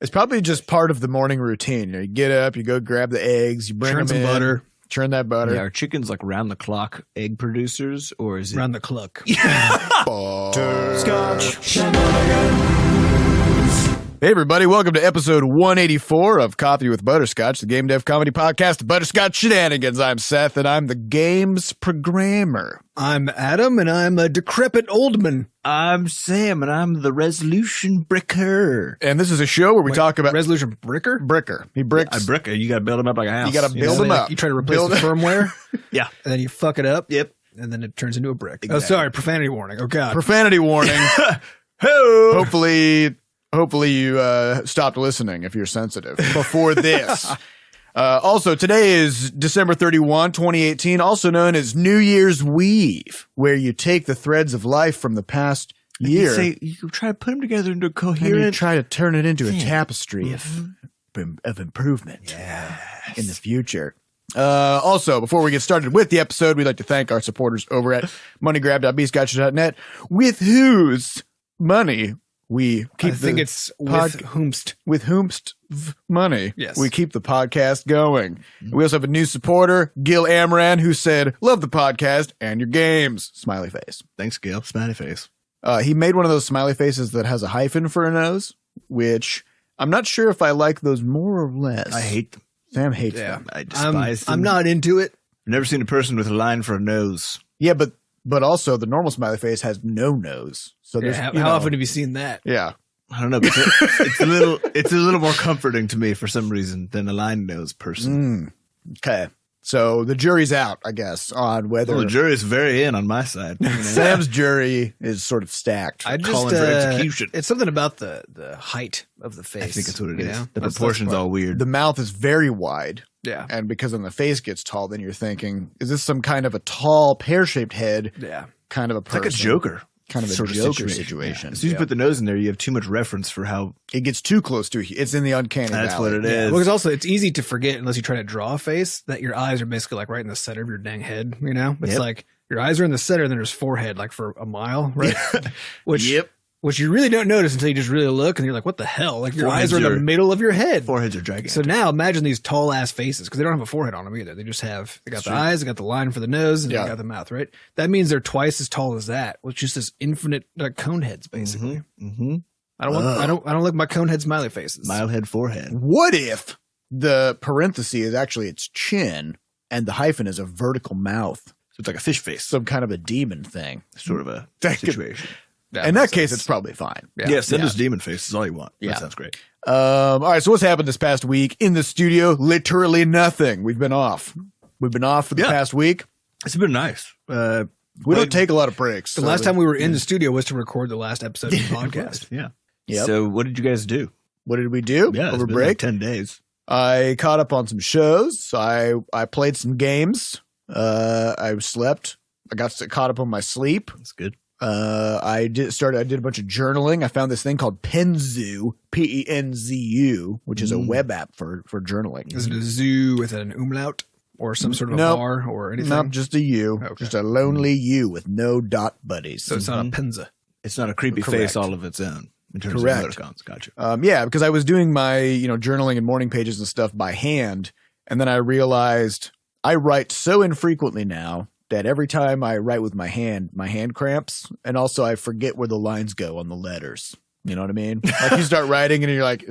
It's probably just part of the morning routine. You get up, you go grab the eggs, you bring Churn them some in, butter. churn that butter. Yeah, are chickens like round the clock egg producers, or is it Round the clock. Butterscotch Shenanigans. Hey everybody, welcome to episode 184 of Coffee with Butterscotch, the game dev comedy podcast, Butterscotch Shenanigans. I'm Seth, and I'm the game's programmer. I'm Adam, and I'm a decrepit old man. I'm Sam, and I'm the resolution bricker. And this is a show where we talk about resolution bricker. bricker. He bricks. A bricker. You got to build them up like a house. You got to build them up. You try to replace the firmware, Yeah. and then you fuck it up. Yep. And then it turns into a brick. Exactly. Oh, sorry, profanity warning. Oh God. Profanity warning. Hopefully you stopped listening if you're sensitive before this. Also, today is December 31, 2018, also known as New Year's Weave, where you take the threads of life from the past year. You try to put them together into a and coherent. you try to turn it into a tapestry of improvement in the future. Also, before we get started with the episode, we'd like to thank our supporters over at moneygrab.bscotch.net, with whose money we keep it's with whomst. With whomst money, yes, we keep the podcast going. We also have a new supporter, Gil Amran, who said, "Love the podcast and your games." Smiley face. Thanks, Gail. Smiley face. He made one of those smiley faces that has a hyphen for a nose, which I'm not sure if I like those more or less. I hate them. Sam hates them. I despise them. I'm not into it. I've never seen a person with a line for a nose. Yeah, but also the normal smiley face has no nose. So there's, How often have you seen that? Yeah. I don't know. But it's a little more comforting to me for some reason than a line nose person. Okay. So the jury's out, I guess, on whether The jury's very in on my side. Sam's jury is sort of stacked. I just Calling for execution. It's something about the height of the face. I think that's what it is. know? The That's proportions all weird. The mouth is very wide. Yeah. And because when the face gets tall, then you're thinking, is this some kind of a tall, pear-shaped head? Yeah. Kind of a person. Like a Joker. Kind of a sort Joker situation. Yeah. As soon as you put the nose in there, you have too much reference for how It gets too close to it's in the uncanny that's valley. what it Yeah. is. Well, because also it's easy to forget unless you try to draw a face that your eyes are basically like right in the center of your dang head. You know, it's like your eyes are in the center, and then there's forehead like for a mile, right? Which you really don't notice until you just really look, and you're like, "What the hell?" Like your eyes are in the middle of your head. Foreheads are gigantic. So now imagine these tall ass faces because they don't have a forehead on them either. They just have they got the eyes, they got the line for the nose, and they got the mouth. Right? That means they're twice as tall as that, with just this infinite cone heads, basically. Mm-hmm. I don't like my cone head smiley faces. Mile head, forehead. What if the parenthesis is actually its chin and the hyphen is a vertical mouth? So it's like a fish face. Some kind of a demon thing. Sort of a situation. In that case, it's probably fine. Yeah, send us demon face is all you want. Yeah. That sounds great. All right, so what's happened this past week in the studio? Literally nothing. We've been off. We've been off for the past week. It's been nice. We don't take a lot of breaks. The last time we were in the studio was to record the last episode of the podcast. Yeah. Yep. So what did you guys do? What did we do over break? Like 10 days. I caught up on some shows. I played some games. I slept. I got caught up on my sleep. That's good. I did a bunch of journaling. I found this thing called Penzu, Penzu, which is a web app for journaling. Is it a zoo with an umlaut or some sort of bar or anything? Nope, just a U. Okay. Just a lonely U with no dot buddies. So it's not a penza. It's not a creepy face all of its own in terms of emoticons. Gotcha. Yeah, because I was doing my journaling and morning pages and stuff by hand, and then I realized I write so infrequently now that every time I write with my hand cramps, and also I forget where the lines go on the letters. You know what I mean? Like you start writing and you're like,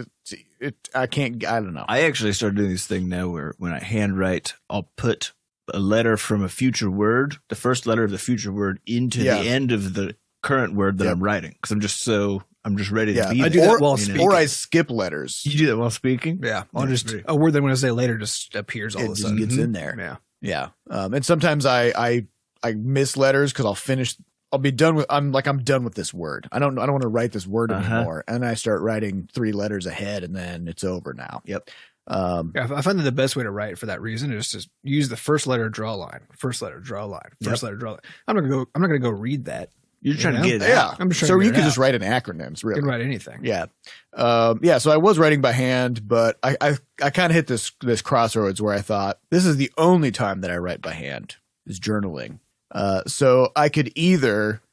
I don't know. I actually started doing this thing now where when I handwrite, I'll put a letter from a future word, the first letter of the future word, into the end of the current word that I'm writing. Because I'm just ready to be there. I do that while speaking. Or I skip letters. You do that while speaking? Yeah. I'll just a word that I'm going to say later just appears all of a sudden. It just gets in there. Yeah. Yeah. And sometimes I miss letters because I'll be done with, I'm done with this word. I don't want to write this word anymore. And I start writing 3 letters ahead and then it's over now. Yep. I find that the best way to write for that reason is to use the first letter, draw a line, first letter, draw a line, first letter, draw a line. I'm not going to go read that. You're trying to get it yeah. out. I'm just trying to you can just write in acronyms, really. You can write anything. Yeah. So I was writing by hand, but I kind of hit this crossroads where I thought this is the only time that I write by hand is journaling. So I could either,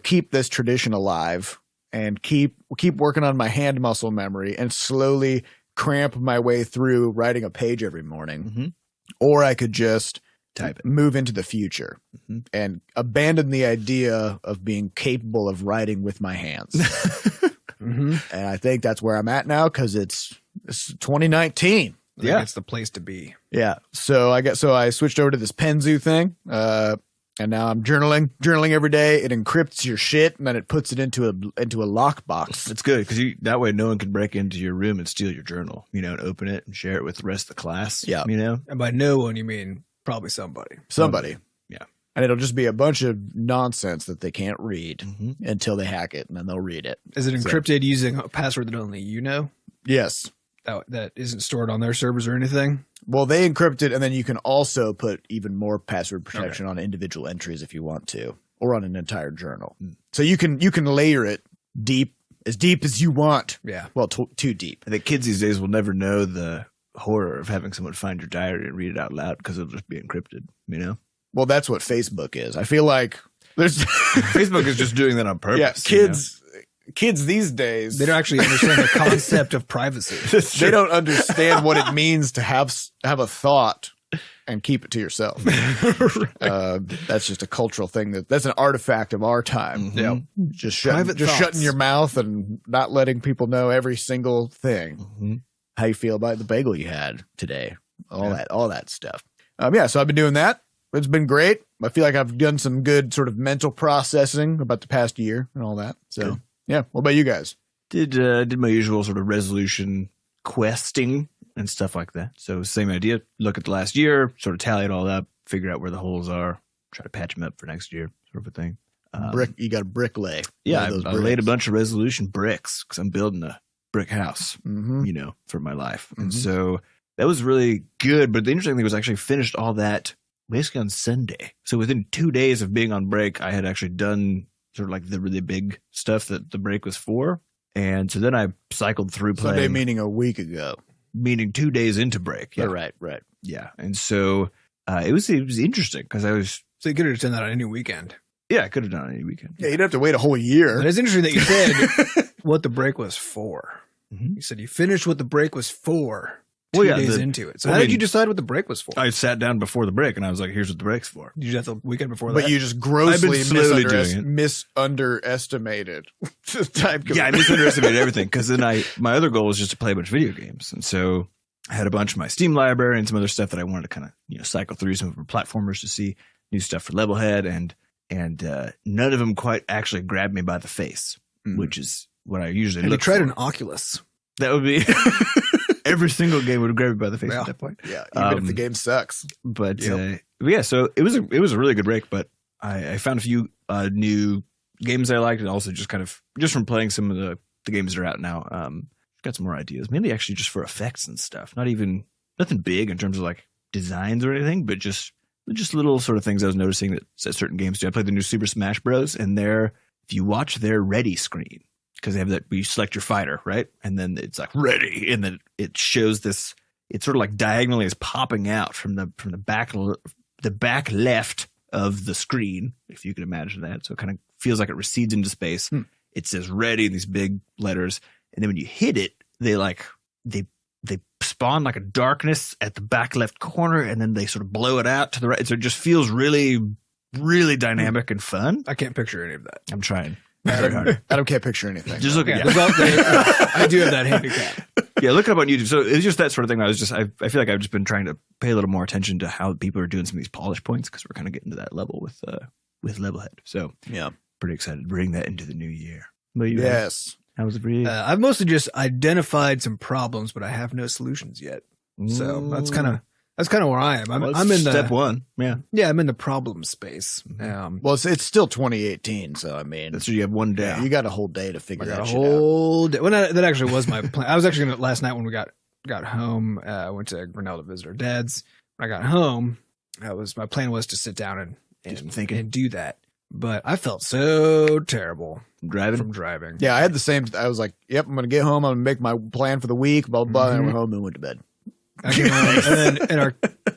keep this tradition alive and keep working on my hand muscle memory and slowly cramp my way through writing a page every morning. Or I could just move into the future and abandon the idea of being capable of writing with my hands. And I think that's where I'm at now because it's 2019. Yeah, it's the place to be. Yeah. So I switched over to this Penzu thing. And now I'm journaling every day. It encrypts your shit and then it puts it into a lockbox. It's good because that way no one can break into your room and steal your journal, and open it and share it with the rest of the class. Yeah. And by no one, you mean probably somebody. Yeah. And it'll just be a bunch of nonsense that they can't read until they hack it and then they'll read it. Is it encrypted using a password that only you know? Yes. That isn't stored on their servers or anything? Well, they encrypt it, and then you can also put even more password protection on individual entries if you want to, or on an entire journal. So you can layer it as deep as you want. Yeah. Well, too deep. I think kids these days will never know the horror of having someone find your diary and read it out loud because it'll just be encrypted, Well, that's what Facebook is. I feel like there's Facebook is just doing that on purpose. Yeah, kids these days, they don't actually understand the concept of privacy. They don't understand what it means to have a thought and keep it to yourself. That's just a cultural thing. That's an artifact of our time. Just shutting your mouth and not letting people know every single thing. How you feel about the bagel you had today? All that stuff. So I've been doing that. It's been great. I feel like I've done some good sort of mental processing about the past year and all that. So. Good. Yeah. What about you guys? Did my usual sort of resolution questing and stuff like that. So same idea. Look at the last year, sort of tally it all up, figure out where the holes are, try to patch them up for next year, sort of a thing. You got a brick lay. Yeah, I laid a bunch of resolution bricks because I'm building a brick house, for my life. And so that was really good. But the interesting thing was I actually finished all that basically on Sunday. So within 2 days of being on break, I had actually done sort of like the really big stuff that the break was for. And so then I cycled through playing. Sunday meaning a week ago. Meaning 2 days into break. Yeah. Right. Yeah. And so it was interesting because I was. So you could have done that on any weekend. Yeah, I could have done it on any weekend. Yeah, you'd have to wait a whole year. But it's interesting that you said what the break was for. You said you finished what the break was for. 2 days into it. So how did you decide what the break was for? I sat down before the break and I was like, here's what the break's for. Did you do that the weekend before that? But you just grossly misunderestimated time. Yeah, I misunderestimated everything because then my other goal was just to play a bunch of video games. And so I had a bunch of my Steam library and some other stuff that I wanted to kind of cycle through, some of the platformers to see new stuff for Levelhead, and none of them quite actually grabbed me by the face, which is what I usually look for. Have you tried an Oculus? That would be... Every single game would grab me by the face at that point. Yeah, even if the game sucks. But so it was a really good break. But I found a few new games I liked, and also just from playing some of the games that are out now. Got some more ideas, mainly actually just for effects and stuff. Nothing big in terms of like designs or anything, but just little sort of things I was noticing that certain games do. I played the new Super Smash Bros. And if you watch their ready screen. Because they have that, you select your fighter, right? And then it's like ready, and then it shows this. It's sort of like diagonally is popping out from the back left of the screen, if you can imagine that. So it kind of feels like it recedes into space. It says ready in these big letters, and then when you hit it, they spawn like a darkness at the back left corner, and then they sort of blow it out to the right. So it just feels really, really dynamic and fun. I can't picture any of that. I'm trying. Adam can't picture anything. Just look at I do have that handicap. Yeah, look it up on YouTube. So it's just that sort of thing. I feel like I've just been trying to pay a little more attention to how people are doing some of these polish points because we're kind of getting to that level with Levelhead. So yeah, pretty excited to bring that into the new year. Yes. How was it for you? I've mostly just identified some problems, but I have no solutions yet. So that's kind of where I am. I'm in step one. Yeah, I'm in the problem space. Well, it's still 2018, so I mean, that's you have one day. Yeah, you got a whole day to figure that shit out. Day. Well, that actually was my plan. I was actually gonna, last night when we got home. I went to Grinnell to visit her dad's. When I got home, my plan was to sit down and do that. But I felt so terrible from driving. Yeah, I had the same. I was like, "Yep, I'm gonna get home. I'm gonna make my plan for the week." Blah blah. And I went home and went to bed. I came home,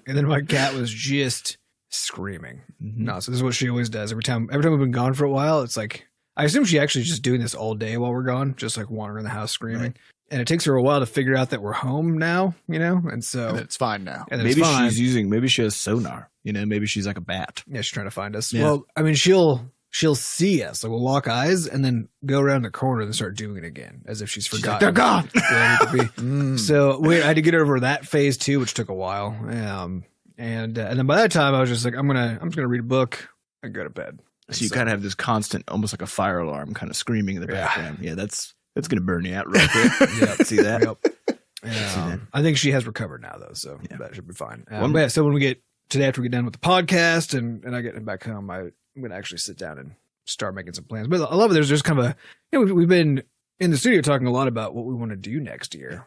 and then my cat was just screaming. No, so this is what she always does every time we've been gone for a while. It's like I assume she actually is just doing this all day while we're gone, just like wandering the house screaming. Right. And it takes her a while to figure out that we're home now, and so and it's fine now. And maybe maybe she has sonar, maybe she's like a bat. Yeah, she's trying to find us. Yeah. Well, I mean, she'll see us. Like we'll lock eyes and then go around the corner and start doing it again as if she's forgotten. Like, they're gone. So I had to get over that phase too, which took a while. And then by that time I was just like, I'm just gonna read a book and go to bed. So you kind of have this constant, almost like a fire alarm, kind of screaming in the background. Yeah, that's gonna burn you out real quick. Yeah, see that. Yep. I think she has recovered now though, so that should be fine. So when we get today, after we get done with the podcast and I get back home, I'm gonna actually sit down and start making some plans. But I love it. There's just kind of we've been in the studio talking a lot about what we want to do next year.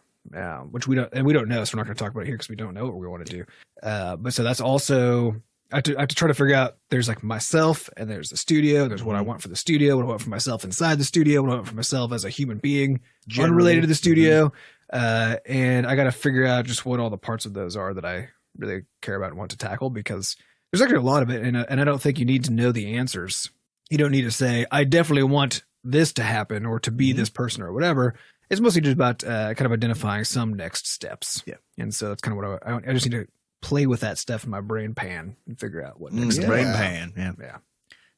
Which we don't know, so we're not going to talk about it here because we don't know what we want to do. But so that's also I have to try to figure out. There's like myself, and there's the studio. There's what I want for the studio, what I want for myself inside the studio, what I want for myself as a human being, unrelated to the studio. And I got to figure out just what all the parts of those are that I really care about and want to tackle, because there's actually a lot of it, and I don't think you need to know the answers. You don't need to say, I definitely want this to happen or to be this person or whatever. It's mostly just about kind of identifying some next steps. Yeah. And so that's kind of what I just need to play with that stuff in my brain pan and figure out what next step. Brain pan. Yeah. Yeah.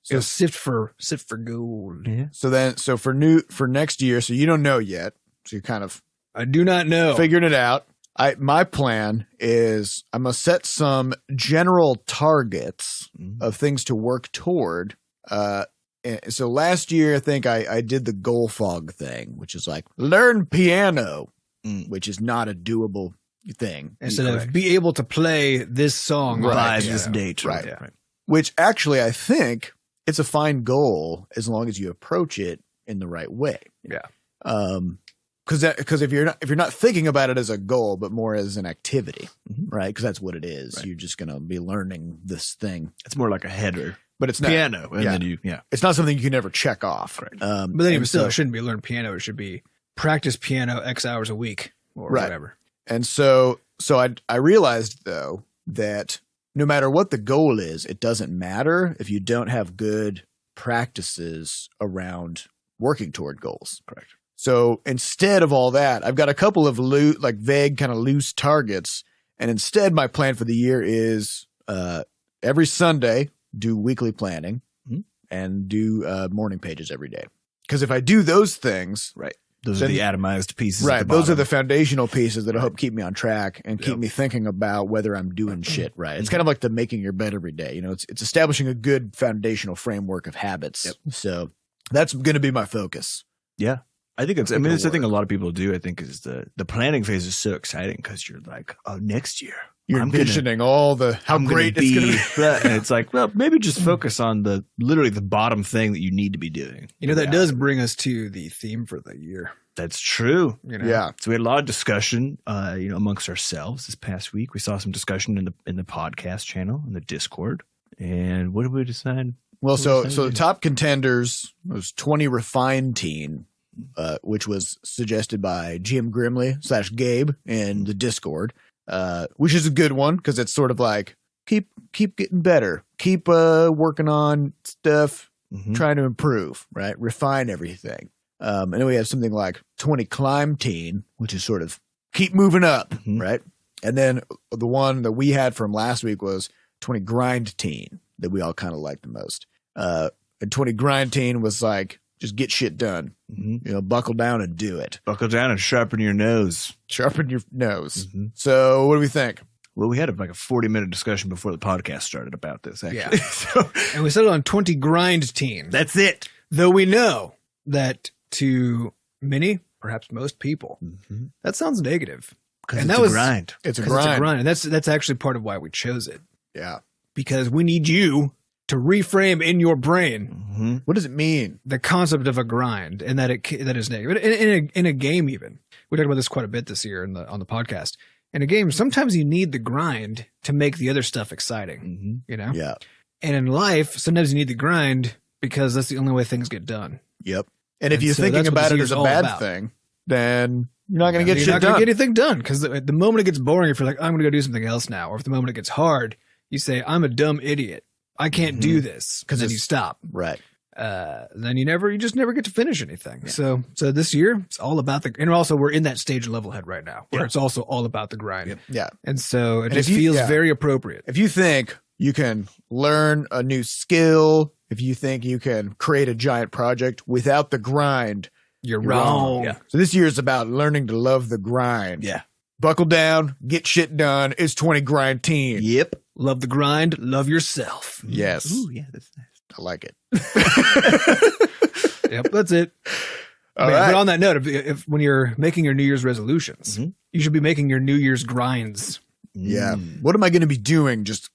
So sift for gold. Yeah. So for next year, so you don't know yet. So you kind of I do not know. Figured it out. My plan is I'm gonna set some general targets of things to work toward. So last year, I think I did the goal fog thing, which is like learn piano, which is not a doable thing. Instead of be able to play this song by this date. Right. Yeah. Right. Which actually, I think it's a fine goal as long as you approach it in the right way. Yeah. Because if you're not thinking about it as a goal, but more as an activity, right? Because that's what it is. Right. You're just going to be learning this thing. It's more like a header. But it's not piano, and then it's not something you can ever check off. Right. But then even still, it shouldn't be learn piano. It should be practice piano X hours a week or whatever. And so I realized though that no matter what the goal is, it doesn't matter if you don't have good practices around working toward goals. Correct. So instead of all that, I've got a couple of vague kind of loose targets, and instead my plan for the year is every Sunday do weekly planning and do morning pages every day. Because if I do those things, those are the atomized pieces. Right. Those are the foundational pieces that I hope keep me on track and keep me thinking about whether I'm doing shit right. It's kind of like the making your bed every day. It's establishing a good foundational framework of habits. Yep. So that's going to be my focus. Yeah. I think it's the thing a lot of people do, I think, is the planning phase is so exciting because you're like, oh, next year. You're envisioning all how great it's going to be. And it's like, well, maybe just focus on literally the bottom thing that you need to be doing. That does bring us to the theme for the year. That's true. Yeah. So we had a lot of discussion, amongst ourselves this past week. We saw some discussion in the podcast channel, in the Discord. And what did we decide? Well, so the top contenders was 20 Refined Teen, which was suggested by Jim Grimley / Gabe in the Discord. Which is a good one because it's sort of like keep getting better, keep working on stuff, trying to improve, right? Refine everything. And then we have something like 20 Climb Teen, which is sort of keep moving up, right? And then the one that we had from last week was 20 Grind Teen that we all kind of liked the most. And 20 Grind Teen was like just get shit done. Buckle down and do it. Buckle down and sharpen your nose. Sharpen your nose. So what do we think? Well, we had a 40-minute discussion before the podcast started about this, actually. Yeah. And we settled on 20 Grind Teen. That's it. Though we know that to many, perhaps most people, that sounds negative. Because it's a grind. It's a grind. And that's actually part of why we chose it. Yeah. Because we need you to reframe in your brain. What does it mean? The concept of a grind, and that is negative. In a game, even we talked about this quite a bit this year on the podcast. In a game, sometimes you need the grind to make the other stuff exciting. Yeah. And in life, sometimes you need the grind because that's the only way things get done. Yep. And if you're thinking about it as a bad thing, then you're not going to get shit done. You're not going to get anything done because the moment it gets boring, if you're like, I'm going to go do something else now, or if the moment it gets hard, you say, I'm a dumb idiot. I can't do this because then you stop. Right. then you just never get to finish anything. Yeah. So this year it's all about and also we're in that stage of level head right now where it's also all about the grind. Yep. Yeah. And so it just feels very appropriate. If you think you can learn a new skill, if you think you can create a giant project without the grind, you're wrong. Yeah. So this year is about learning to love the grind. Yeah. Buckle down, get shit done. It's 20 grind team. Yep. Love the grind, love yourself. Yes. Ooh, yeah, that's nice. I like it. Yep, that's it. But on that note, if when you're making your New Year's resolutions, you should be making your New Year's grinds. Yeah. What am I going to be doing just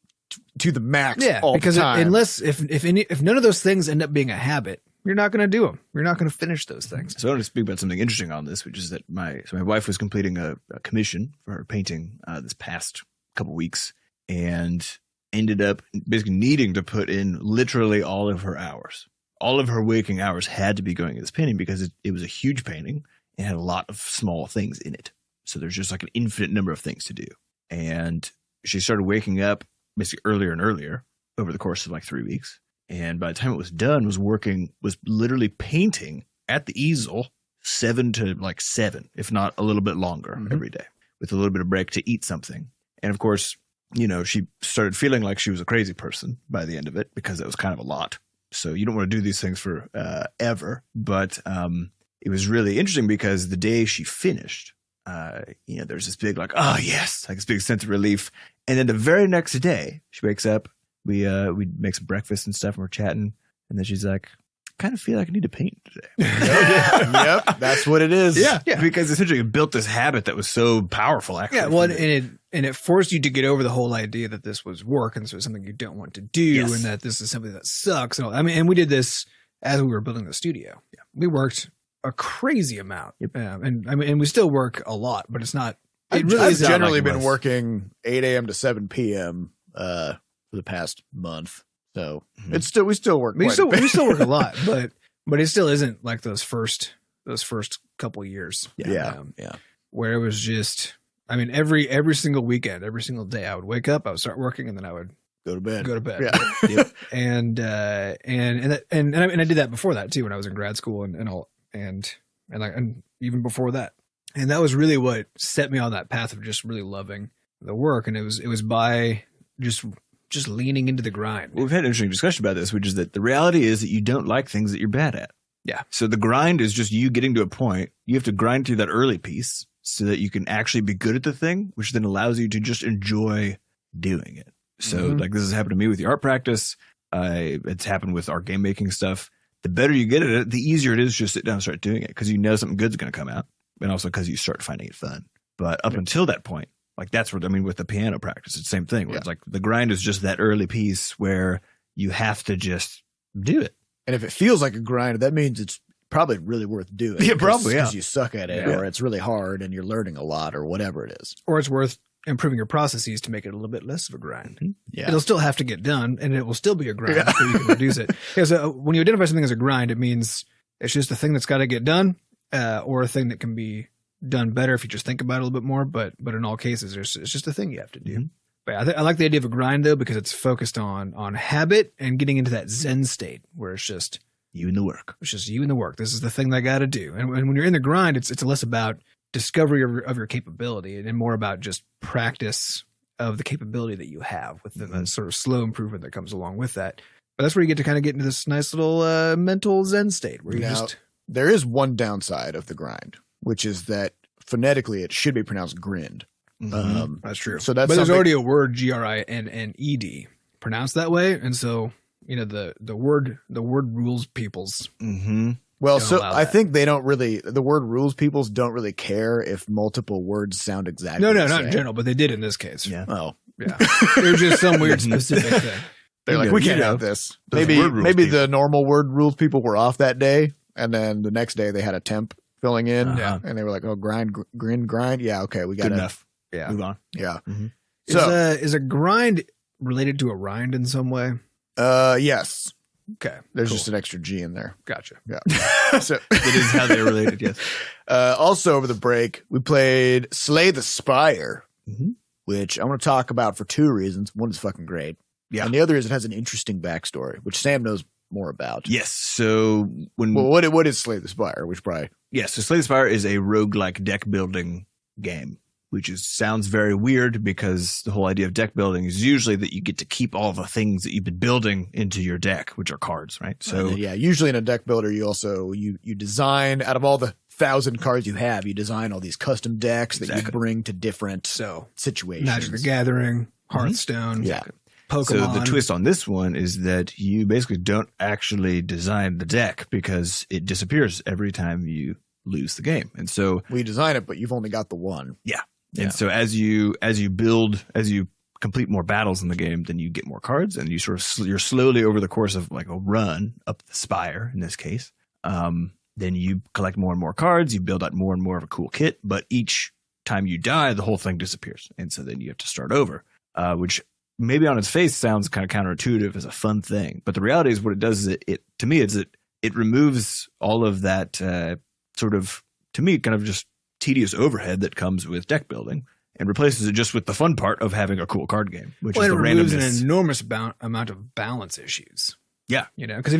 to the max all the time? Unless if none of those things end up being a habit, you're not going to do them. You're not going to finish those things. So I want to speak about something interesting on this, which is that my wife was completing a commission for her painting this past couple weeks and ended up basically needing to put in literally all of her hours. All of her waking hours had to be going into this painting because it was a huge painting and had a lot of small things in it. So there's just like an infinite number of things to do. And she started waking up basically earlier and earlier over the course of like 3 weeks. And by the time it was done, was literally painting at the easel 7 to like 7, if not a little bit longer every day with a little bit of break to eat something. And of course, she started feeling like she was a crazy person by the end of it because it was kind of a lot. So you don't want to do these things for ever. But it was really interesting because the day she finished, there's this big like, oh, yes, like this big sense of relief. And then the very next day she wakes up, we make some breakfast and stuff and we're chatting. And then she's like, I kind of feel like I need to paint today. Yep, that's what it is. Yeah, because essentially it built this habit that was so powerful. Actually, yeah. Well, and it forced you to get over the whole idea that this was work and so it's something you don't want to do, and that this is something that sucks. And all. I mean, and we did this as we were building the studio. Yeah, we worked a crazy amount, and we still work a lot, but it's not. I've generally been working 8 a.m. to 7 p.m. For the past month. So we still work. We still work a lot, but it still isn't like those first couple years. Yeah. Where it was just, I mean, every single weekend, every single day, I would wake up, I would start working, and then I would go to bed. Yeah. And I did that before that too when I was in grad school and even before that. And that was really what set me on that path of just really loving the work. And it was by just leaning into the grind. Well, we've had an interesting discussion about this, which is that the reality is that you don't like things that you're bad at. Yeah. So the grind is just you getting to a point. You have to grind through that early piece so that you can actually be good at the thing, which then allows you to just enjoy doing it. So like this has happened to me with the art practice. It's happened with our game making stuff. The better you get at it, the easier it is to just sit down and start doing it because you know something good's going to come out, and also because you start finding it fun. But up until that point, like that's what I mean with the piano practice. It's the same thing. Where it's like the grind is just that early piece where you have to just do it. And if it feels like a grind, that means it's probably really worth doing. Yeah, probably. Because you suck at it, or it's really hard and you're learning a lot, or whatever it is. Or it's worth improving your processes to make it a little bit less of a grind. Yeah. It'll still have to get done, and it will still be a grind so you can reduce it. Yeah, so when you identify something as a grind, it means it's just a thing that's got to get done, or a thing that can be done better if you just think about it a little bit more, but in all cases, it's just a thing you have to do. But I like the idea of a grind though, because it's focused on habit and getting into that Zen state where it's just you and the work. It's just you and the work. This is the thing that I got to do. And when you're in the grind, it's less about discovery of your capability and more about just practice of the capability that you have with the sort of slow improvement that comes along with that. But that's where you get to kind of get into this nice little mental Zen state where there is one downside of the grind, which is that phonetically it should be pronounced grind. That's true. So that's but there's already a word Grinned pronounced that way, and so the word rules peoples. Well, so I think the word rules peoples don't really care if multiple words sound exactly the same. Not in general, but they did in this case. Yeah. Oh, yeah. It was just some weird specific thing. They're like, we can't have this. Maybe the normal word rules people were off that day, and then the next day they had a temp filling in, and they were like, "Oh, grind. Yeah, okay, we got enough. Yeah, move on. Yeah. So, is a grind related to a rind in some way? Yes. Okay. There's just an extra G in there. Gotcha. Yeah. So it is how they're related. Yes. Also, over the break, we played Slay the Spire, which I want to talk about for two reasons. One is fucking great. Yeah. And the other is it has an interesting backstory, which Sam knows more about. Yes. So what is Slay the Spire? So Slay the Spire is a roguelike deck building game, which sounds very weird because the whole idea of deck building is usually that you get to keep all the things that you've been building into your deck, which are cards, right? So usually in a deck builder, you also you design out of all the 1,000 cards you have, you design all these custom decks that you bring to different situations. Magic the Gathering, Hearthstone, Pokemon. So the twist on this one is that you basically don't actually design the deck because it disappears every time you lose the game. And so we design it, but you've only got the one. Yeah. And so as you complete more battles in the game, then you get more cards, and you you're slowly over the course of like a run up the Spire in this case. Then you collect more and more cards, you build out more and more of a cool kit, but each time you die, the whole thing disappears. And so then you have to start over, which maybe on its face sounds kind of counterintuitive as a fun thing. But the reality is what it does is it removes all of that sort of, to me, kind of just tedious overhead that comes with deck building and replaces it just with the fun part of having a cool card game, which is the randomness. It removes an enormous amount of balance issues. Yeah. Because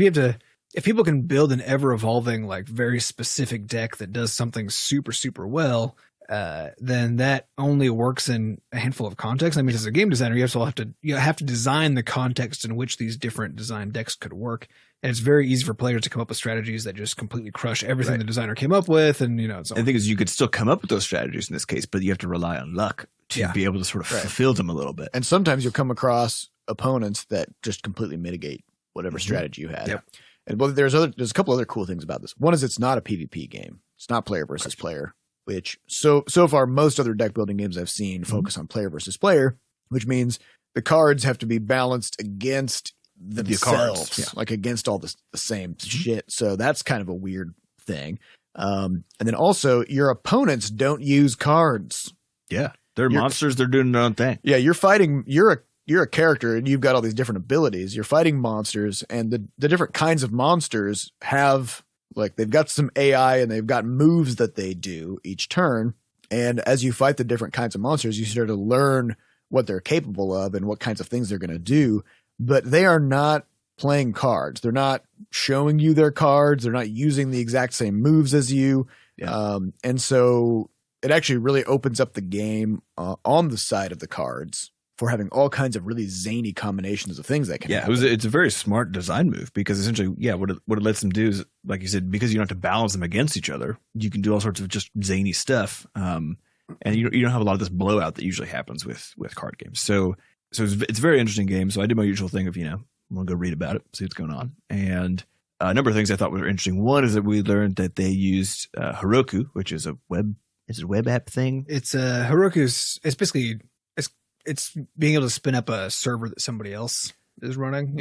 if people can build an ever-evolving, like very specific deck that does something super, super well, then that only works in a handful of contexts. I mean, as a game designer, you have to design the context in which these different design decks could work. And it's very easy for players to come up with strategies that just completely crush everything the designer came up with. And, the thing is, you could still come up with those strategies in this case, but you have to rely on luck to be able to sort of fulfill them a little bit. And sometimes you'll come across opponents that just completely mitigate whatever strategy you had. Yep. And there's a couple other cool things about this. One is it's not a PvP game. It's not player versus player, which so far most other deck building games I've seen focus on player versus player, which means the cards have to be balanced against themselves, like against all the same shit. So that's kind of a weird thing. And then also your opponents don't use cards. Yeah, they're monsters. They're doing their own thing. Yeah, you're a character and you've got all these different abilities. You're fighting monsters, and the different kinds of monsters have, like, they've got some AI and they've got moves that they do each turn. And as you fight the different kinds of monsters, you start to learn what they're capable of and what kinds of things they're going to do. But they are not playing cards. They're not showing you their cards. They're not using the exact same moves as you. Yeah. And so it actually really opens up the game on the side of the cards for having all kinds of really zany combinations of things that can happen. It's a very smart design move because essentially, what it lets them do is, like you said, because you don't have to balance them against each other, you can do all sorts of just zany stuff. And you don't have a lot of this blowout that usually happens with card games. So it's a very interesting game. So I did my usual thing of, I'm going to go read about it, see what's going on. And a number of things I thought were interesting. One is that we learned that they used HELLOOO, which is a web app thing. It's Heroku's. It's basically it's being able to spin up a server that somebody else is running.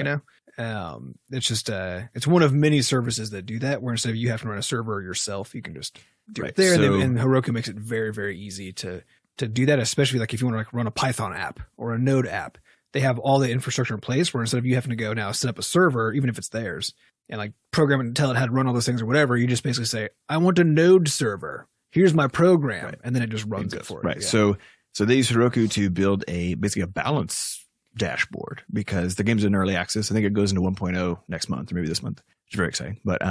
It's just it's one of many services that do that. Where instead of you have to run a server yourself, you can just do it there. And Heroku makes it very, very easy to do that. Especially like if you want to run a Python app or a Node app, they have all the infrastructure in place. Where instead of you having to go now set up a server, even if it's theirs, and like program it and tell it how to run all those things or whatever, you just basically say, I want a Node server. Here's my program, and then it just runs it for you. Right. Yeah. So they use Heroku to build basically a balance dashboard because the game's in early access. I think it goes into 1.0 next month or maybe this month, which is very exciting. But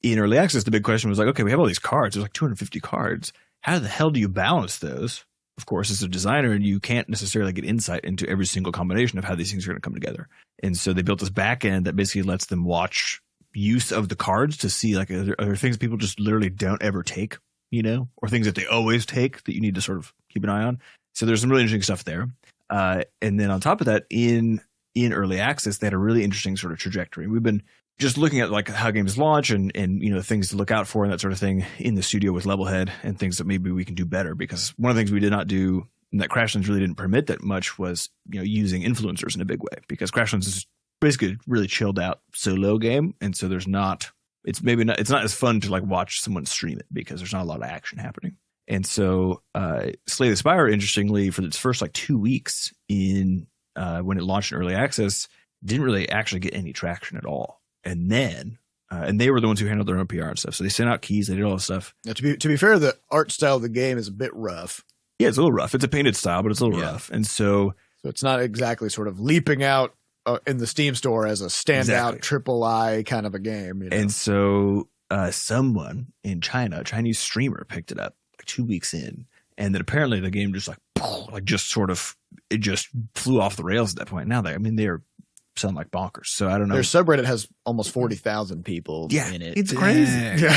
in early access, the big question was like, okay, we have all these cards. There's like 250 cards. How the hell do you balance those? Of course, as a designer, and you can't necessarily get insight into every single combination of how these things are going to come together. And so they built this back end that basically lets them watch use of the cards to see, like, are there things people just literally don't ever take, or things that they always take that you need to sort of keep an eye on. So there's some really interesting stuff there. And then on top of that, in early access, they had a really interesting sort of trajectory. We've been just looking at like how games launch and things to look out for and that sort of thing in the studio with Levelhead and things that maybe we can do better. Because one of the things we did not do and that Crashlands really didn't permit that much was using influencers in a big way, because Crashlands is basically a really chilled out solo game, and so it's not as fun to like watch someone stream it because there's not a lot of action happening. And so Slay the Spire, interestingly, for its first like 2 weeks when it launched in early access, didn't really actually get any traction at all. And then and they were the ones who handled their own PR and stuff. So they sent out keys, they did all this stuff. Now, to be fair, the art style of the game is a bit rough. Yeah, it's a little rough. It's a painted style, but it's a little rough. And so it's not exactly sort of leaping out in the Steam store as a standout AAA kind of a game. You know? And so someone in China, a Chinese streamer, picked it up like 2 weeks in, and then apparently the game just it just flew off the rails at that point. Now they're selling like bonkers. So I don't know. Their subreddit has almost 40,000 people in it. It's crazy. Yeah.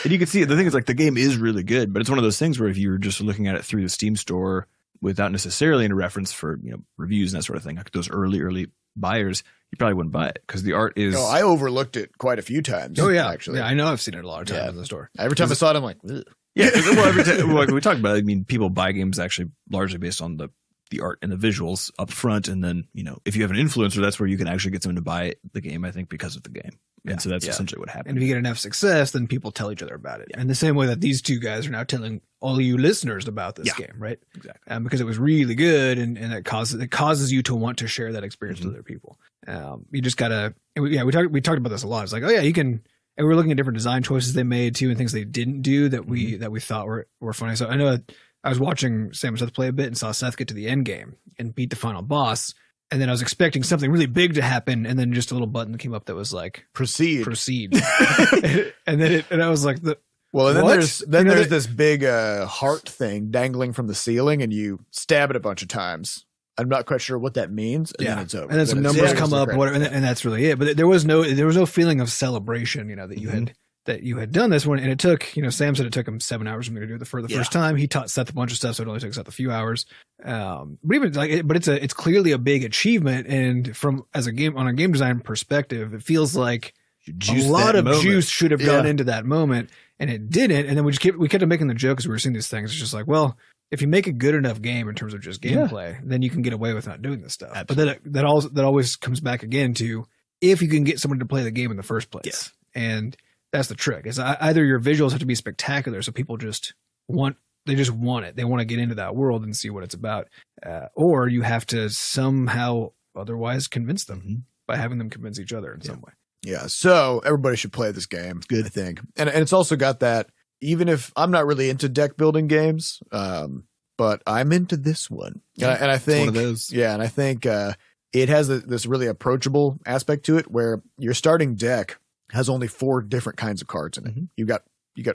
And you can see it. The thing is, like, the game is really good, but it's one of those things where if you were just looking at it through the Steam store without necessarily any reference for, reviews and that sort of thing, like those early buyers, you probably wouldn't buy it because the art is. Oh, I overlooked it quite a few times. Oh yeah, actually. Yeah, I know I've seen it a lot of times in the store. Every time I saw it, I'm like, ugh. Yeah. Well, every time like we talked about it, I mean, people buy games actually largely based on the art and the visuals up front, and then if you have an influencer, that's where you can actually get someone to buy the game, I think, because of the game. And so that's essentially what happened. And if you get enough success, then people tell each other about it. And the same way that these two guys are now telling all you listeners about this game, right? Exactly. Because it was really good, and it causes you to want to share that experience with other people. You just gotta, we talked about this a lot. It's like, oh yeah, you can. And we're looking at different design choices they made too, and things they didn't do that we thought were funny. So I know I was watching Sam and Seth play a bit and saw Seth get to the end game and beat the final boss. And then I was expecting something really big to happen, and then just a little button came up that was like proceed. and I was like, there's this big heart thing dangling from the ceiling, and you stab it a bunch of times. I'm not quite sure what that means, and then it's over. And then some numbers come up, whatever, and that's really it. But there was no feeling of celebration, that you had. That you had done this one, and it took, Sam said it took him 7 hours for me to do it for the first time. He taught Seth a bunch of stuff, so it only took Seth a few hours. But it's clearly a big achievement, and on a game design perspective, it feels like a lot of juice should have gone into that moment, and it didn't. And then we kept on making the joke as we were seeing these things. It's just like, well, if you make a good enough game in terms of just gameplay, then you can get away with not doing this stuff. Absolutely. But then that always comes back again to if you can get someone to play the game in the first place, and that's the trick. Is either your visuals have to be spectacular, so people just want it. They want to get into that world and see what it's about, or you have to somehow otherwise convince them by having them convince each other in some way. Yeah. So everybody should play this game. It's good, I think, and it's also got that. Even if I'm not really into deck building games, but I'm into this one, and I think it's one of those. Yeah, and I think it has this really approachable aspect to it, where your starting deck has only 4 different kinds of cards in it. You got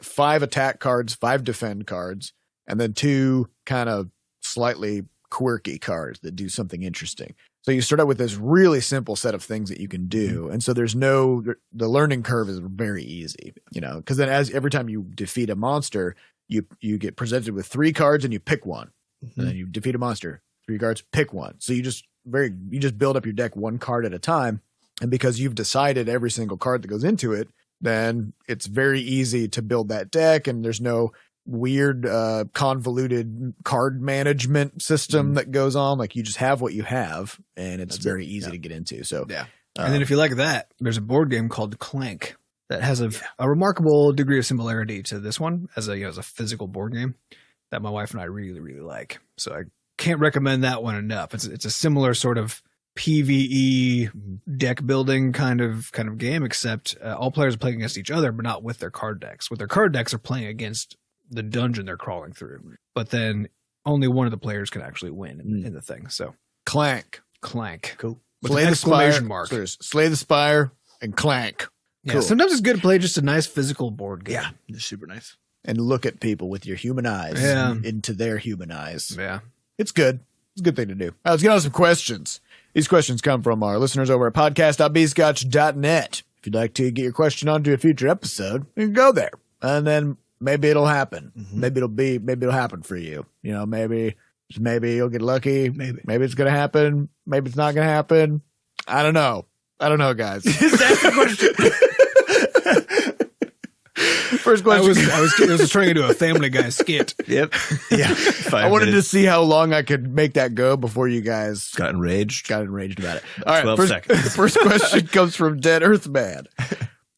5 attack cards, 5 defend cards, and then 2 kind of slightly quirky cards that do something interesting. So you start out with this really simple set of things that you can do. And so the learning curve is very easy, because then every time you defeat a monster, you get presented with 3 cards and you pick one. And then you defeat a monster, 3 cards, pick one. So you just build up your deck 1 card at a time. And because you've decided every single card that goes into it, then it's very easy to build that deck, and there's no weird convoluted card management system that goes on. Like, you just have what you have, and it's very easy to get into. So and then if you like that, there's a board game called Clank that has a remarkable degree of similarity to this one as a physical board game that my wife and I really, really like. So I can't recommend that one enough. It's a similar sort of PvE deck building kind of game, except all players are playing against each other, but not with their card decks. With their card decks, are playing against the dungeon they're crawling through. But then only one of the players can actually win in the thing. So Clank, cool. With an exclamation mark. So there's Slay the Spire and Clank. Yeah, cool. Sometimes it's good to play just a nice physical board game. Yeah, it's super nice. And look at people with your human eyes into their human eyes. Yeah, it's good. It's a good thing to do. Let's get on some questions. These questions come from our listeners over at podcast.bscotch.net. If you'd like to get your question onto a future episode, you can go there, and then maybe it'll happen. Maybe it'll happen for you. Maybe you'll get lucky. Maybe it's gonna happen. Maybe it's not gonna happen. I don't know, guys. That's the question. First question. I was turning into a Family Guy skit. Yep. Yeah. I wanted to see how long I could make that go before you guys got enraged about it. All right. 12 seconds. The first question comes from deadearthman.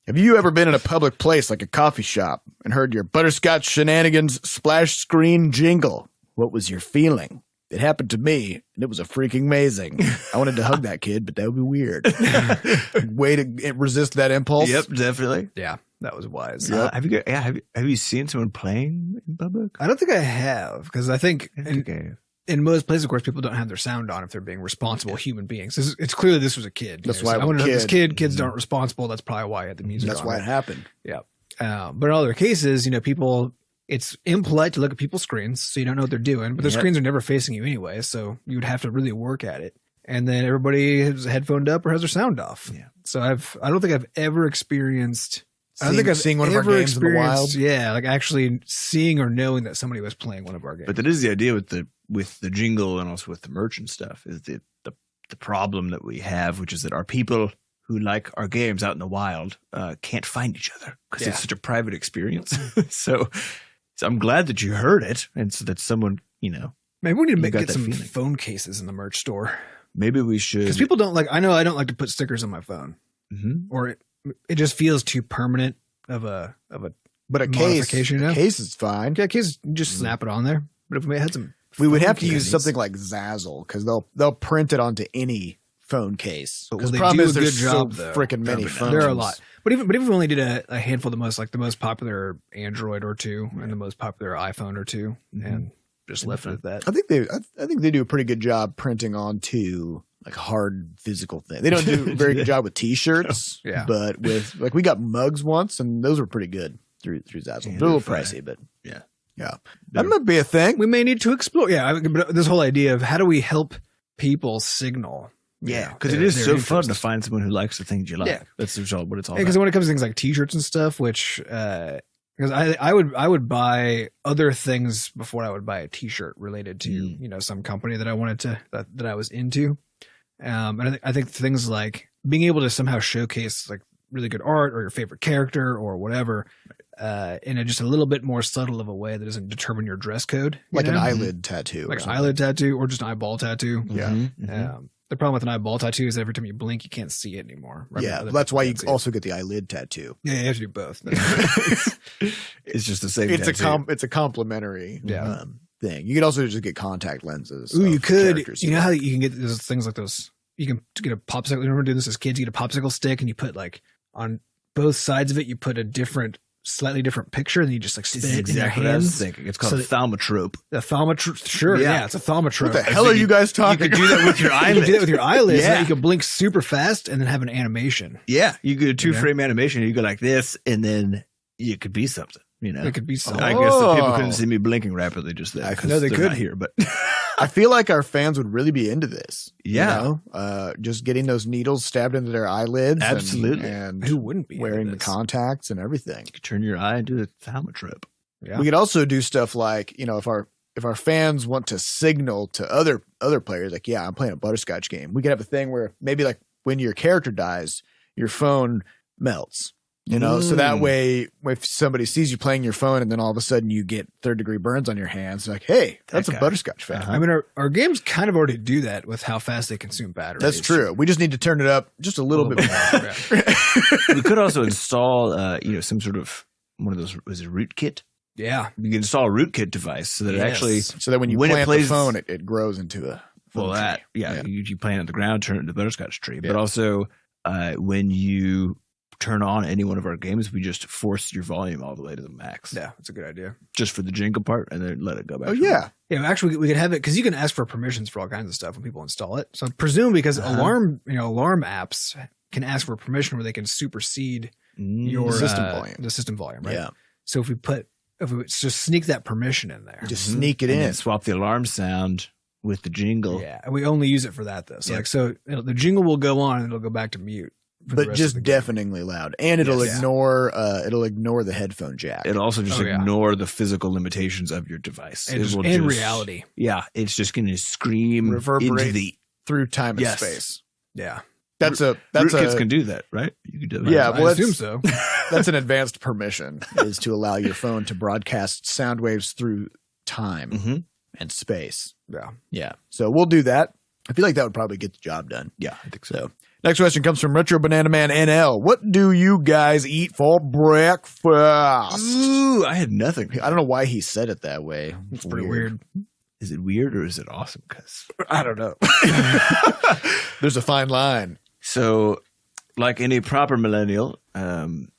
Have you ever been in a public place like a coffee shop and heard your Butterscotch Shenanigans splash screen jingle? What was your feeling? It happened to me, and it was a freaking amazing. I wanted to hug that kid, but that would be weird. Way to resist that impulse. Yep, definitely. Yeah, that was wise. Have you seen someone playing in public? I don't think I have, because I think in most places, of course, people don't have their sound on if they're being responsible human beings. It's clearly this was a kid. That's why I wonder if this kids aren't responsible. That's probably why I had the music. That's on why it happened. Yeah. But in other cases, people, it's impolite to look at people's screens, so you don't know what they're doing. But their screens are never facing you anyway, so you would have to really work at it. And then everybody is headphoned up or has their sound off. Yeah. So I don't think I've ever experienced. I don't think I've seen one of our games in the wild. Yeah, like actually seeing or knowing that somebody was playing one of our games. But that is the idea with the jingle and also with the merch and stuff, is the problem that we have, which is that our people who like our games out in the wild can't find each other because it's such a private experience. so I'm glad that you heard it, and so that someone, maybe we need to get some phone cases in the merch store. Maybe we should, because people don't like. I know I don't like to put stickers on my phone, or it just feels too permanent of a. But a case is fine. Yeah, a case, just snap it on there. But if we had some, we would have to use something like Zazzle, because they'll print it onto any phone case. Because the problem is there's so freaking many phones. There are a lot. But even if we only did a handful, the most popular Android or two, and the most popular iPhone or two, and just left it at that. I think they do a pretty good job printing onto like hard physical thing. They don't do a very good job with T-shirts, but with we got mugs once, and those were pretty good through Zazzle. They're a little pricey, but yeah, that might be a thing. We may need to explore. Yeah, but this whole idea of how do we help people signal. Yeah, because it is so fun to find someone who likes the things you like. Yeah. That's what it's all about. Because when it comes to things like T-shirts and stuff, which because I would buy other things before I would buy a T-shirt related to some company that I wanted to that I was into. And I think things like being able to somehow showcase like really good art or your favorite character or whatever in just a little bit more subtle of a way that doesn't determine your dress code, like an eyelid tattoo, like an eyelid tattoo or just an eyeball tattoo. Yeah. The problem with an eyeball tattoo is every time you blink, you can't see it anymore. Right? Yeah, that's why you also get the eyelid tattoo. Yeah, you have to do both. It's just the same. It's a complimentary thing. You could also just get contact lenses. Ooh, you could. You know how you can get those things like those. You can get a popsicle. Remember doing this as kids? You get a popsicle stick and you put like on both sides of it. You put a slightly different picture, and you just like spin it in your hands. It's called a thaumatrope. A thaumatrope, sure, yeah, it's a thaumatrope. What the hell are you guys talking? You could do that with your eyelids. You could do that with your eyelids. Yeah, you could blink super fast and then have an animation. Yeah, you could do a 2-frame animation. You go like this, and then it could be something. It could be something. I guess the people couldn't see me blinking rapidly just there. No, they could hear, but I feel like our fans would really be into this. Yeah, just getting those needles stabbed into their eylids. Absolutely. And who wouldn't be wearing the contacts and everything? You could turn your eye into a thaumatrope. Yeah. We could also do stuff like, if our fans want to signal to other players, like, yeah, I'm playing a Butterscotch game. We could have a thing where maybe like when your character dies, your phone melts. So that way, if somebody sees you playing your phone and then all of a sudden you get third-degree burns on your hands, like, hey, that's a Butterscotch fan. I mean, our games kind of already do that with how fast they consume batteries. That's true. We just need to turn it up just a little bit more. We could also install, some sort of one of those, was it rootkit? Yeah. You can install a rootkit device so that it actually... So that when you plant the phone, it grows into a phone tree. You plant it on the ground, turn it into a Butterscotch tree. Yeah. But also, when you turn on any one of our games, we just force your volume all the way to the max. Yeah, that's a good idea. Just for the jingle part, and then let it go back. Oh, yeah. Yeah, actually, we could have it, because you can ask for permissions for all kinds of stuff when people install it. So presume because alarm apps can ask for permission where they can supersede your the system volume, right? Yeah. So if we just sneak that permission in there. Just sneak it in. And swap the alarm sound with the jingle. Yeah, and we only use it for that, though. So the jingle will go on and it'll go back to mute. But just deafeningly loud, and it'll ignore the headphone jack. It'll also just ignore the physical limitations of your device. In reality, it's just going to scream, reverberate through time and space. Yeah, rootkits can do that, right? You can do that. Yeah, I assume so. That's an advanced permission, is to allow your phone to broadcast sound waves through time and space. Yeah. So we'll do that. I feel like that would probably get the job done. Yeah, I think so. Next question comes from RetroBananaManNL. What do you guys eat for breakfast? Ooh, I had nothing. I don't know why he said it that way. It's pretty weird. Is it weird or is it awesome? Because I don't know. There's a fine line. So, like any proper millennial, Sam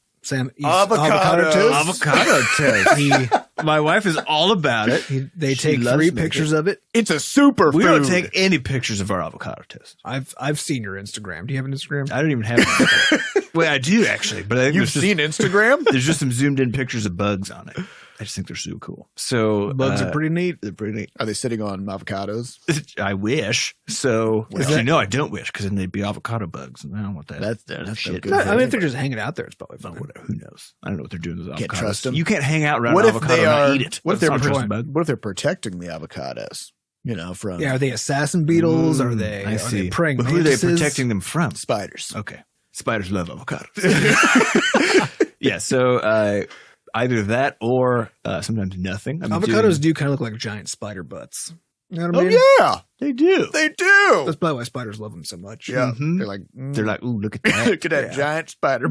eats avocado toast. Avocado toast. My wife is all about it. They She take loves 3 making pictures of it. It's a super We food. don't take any pictures of our avocado toast. I've seen your Instagram. Do you have an Instagram? I don't even have it. Well, I do actually, but I think You've seen Instagram? there's just some zoomed in pictures of bugs on it. I just think they're so cool. So Bugs are pretty neat. They're pretty neat. Are they sitting on avocados? I wish. So Well, actually, no, I don't wish because then they'd be avocado bugs. And I don't want that. That's shit. good. No, for I mean, you. if they're just hanging out there, it's probably Well, fine. whatever. Who knows? I don't know what they're doing with avocados. Can't trust them. You can't hang out around What an if avocado they and are? not eat it. What if they're That's not trust a bug. what if they're protecting the avocados? You know, from Yeah, are they assassin beetles? Are they? I Are see. they praying But who are they mantises? protecting them from? spiders. Okay. Spiders love avocados. Yeah, so either that or sometimes nothing. I'm Avocados do kind of look like giant spider butts. You know what I Oh mean? yeah, They do. they do. That's probably why spiders love them so much. Yeah, Mhm. they're like They're like, ooh, look at that. look at that Yeah. giant spider.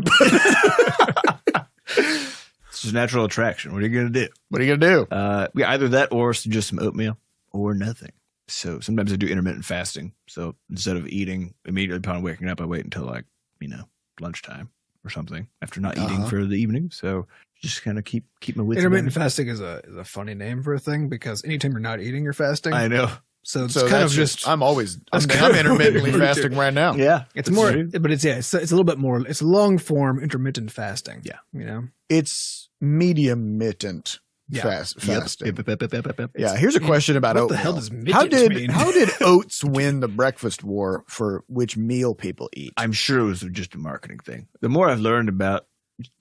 It's just natural attraction. What are you going to do? What are you gonna do? Yeah, either that or just some oatmeal or nothing. So sometimes I do intermittent fasting. So instead of eating immediately upon waking up, I wait until lunchtime or something after not eating Uh-huh. for the evening. So just kind of keep my wits Intermittent about fasting is a funny name for a thing because anytime you're not eating, you're fasting. it. I know. So it's So kind of that's just I'm that's kind I'm of intermittently what we do. fasting right now. Yeah. it's more, but it's a little bit more. It's long form intermittent fasting. Yeah. You know. It's medium-mittent Yeah. fasting. Yep. Yeah, here's a question about What oatmeal. the hell does how midget did mean? how did oats win the breakfast war for which meal people eat? I'm sure it was just a marketing thing. The more I've learned about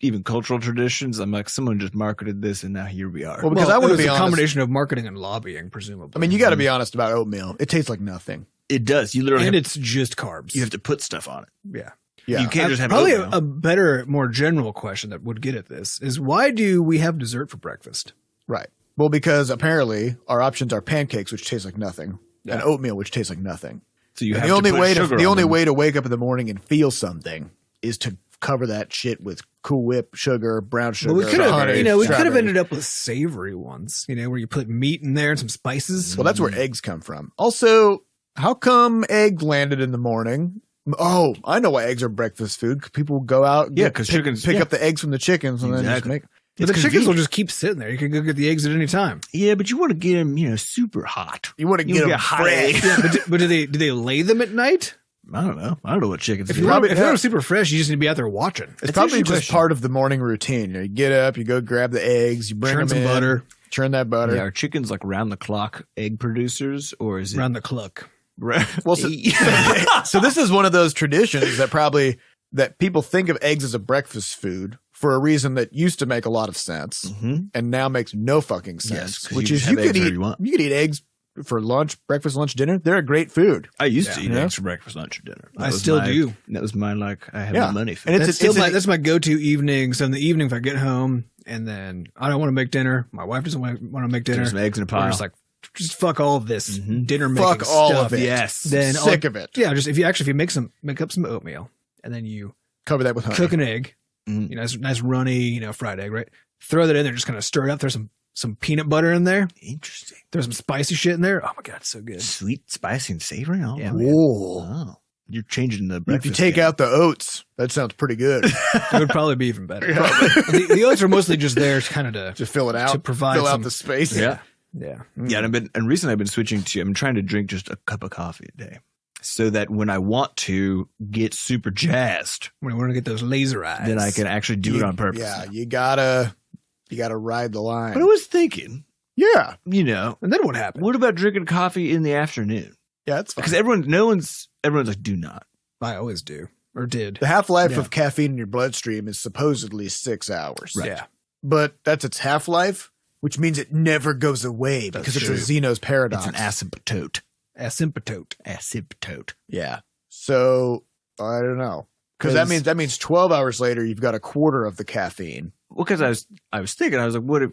even cultural traditions, I'm like, someone just marketed this and now here we are. Well, because I it want to was be a honest. combination of marketing and lobbying, presumably. I mean, you got to be honest about oatmeal. It tastes like nothing. It does. You literally and have, it's just carbs. you have to put stuff on it. Yeah. Yeah, You can't just have probably oatmeal. a better, more general question that would get at this is why do we have dessert for breakfast? right. Well, because apparently our options are pancakes, which taste like nothing, and oatmeal, which tastes like nothing. So you And have the only to put way sugar the on only them. way to wake up in the morning and feel something is to cover that shit with Cool Whip, sugar, brown sugar. Well, we could honey, have, we could have strawberry. ended up with savory ones, where you put meat in there and some spices. Well, that's where eggs come from. Also, how come egg landed in the morning? Oh, I know why eggs are breakfast food. People go out, and Yeah, 'cause chickens- pick yeah. up the eggs from the chickens and then just Exactly. make. But the It's chickens will convenient. just keep sitting there. You can go get the eggs at any time. Yeah, but you want to get them, super hot. You want to You get them get hot fresh. eggs. Yeah, but do they lay them at night? I don't know. I don't know what chickens If do. you probably- if yeah. they're super fresh, you just need to be out there watching. It's That's probably usually just question. part of the morning routine. You get up, you go grab the eggs, you bring Churn them some in, butter. churn that butter. Yeah, are chickens like round the clock egg producers, or is it Around the clock. Well, so, so this is one of those traditions that people think of eggs as a breakfast food for a reason that used to make a lot of sense Mhm. and now makes no fucking Yes, sense. 'cause which you is can you have could eggs eat whenever you want. eggs for lunch, breakfast, lunch, dinner. They're a great food. I used Yeah. to eat Yeah. eggs for breakfast, lunch, or dinner. I still do. That was my I have Yeah. no money for. And that. That's still that's my go-to evening. So in the evening, if I get home and then I don't want to make dinner, my wife doesn't want to make dinner. There's some eggs in a We're pile. just like, just fuck all of this Mhm. dinner making Fuck all stuff. of it. Yes. Then Sick of it. Yeah, just if you make up some oatmeal and then you Cover that with honey. cook an egg, Mhm. nice runny, fried egg, right? Throw that in there, just kind of stir it up. Throw some peanut butter in there. Interesting. Throw some spicy shit in there. Oh my god, it's so good. Sweet, spicy, and savory. Oh, Yeah, wow. man. Whoa. Oh, you're changing the If breakfast. you take game. out the oats, that sounds pretty good. It would probably be even better. Yeah. The oats are mostly just there kind of to Just fill it out. to provide fill some, out the space. yeah, yeah. yeah, and recently I've been switching to. I'm trying to drink just a cup of coffee a day, so that when I want to get super jazzed, When we're gonna get those laser eyes, then I can actually do it on purpose. Yeah, you gotta ride the line. But I was thinking, Yeah. And then what happened? what about drinking coffee in the afternoon? Yeah, it's fine. Because everyone's like, do not. I always do or did. The half-life Yeah. of caffeine in your bloodstream is supposedly 6 hours. Right. Yeah. But that's its half-life, which means it never goes away That's because true. it's a Zeno's paradox. It's an asymptote. Asymptote. Asymptote. Yeah. So, I don't know. Because that means 12 hours later, you've got a quarter of the caffeine. Well, because I was thinking, I was like, what if,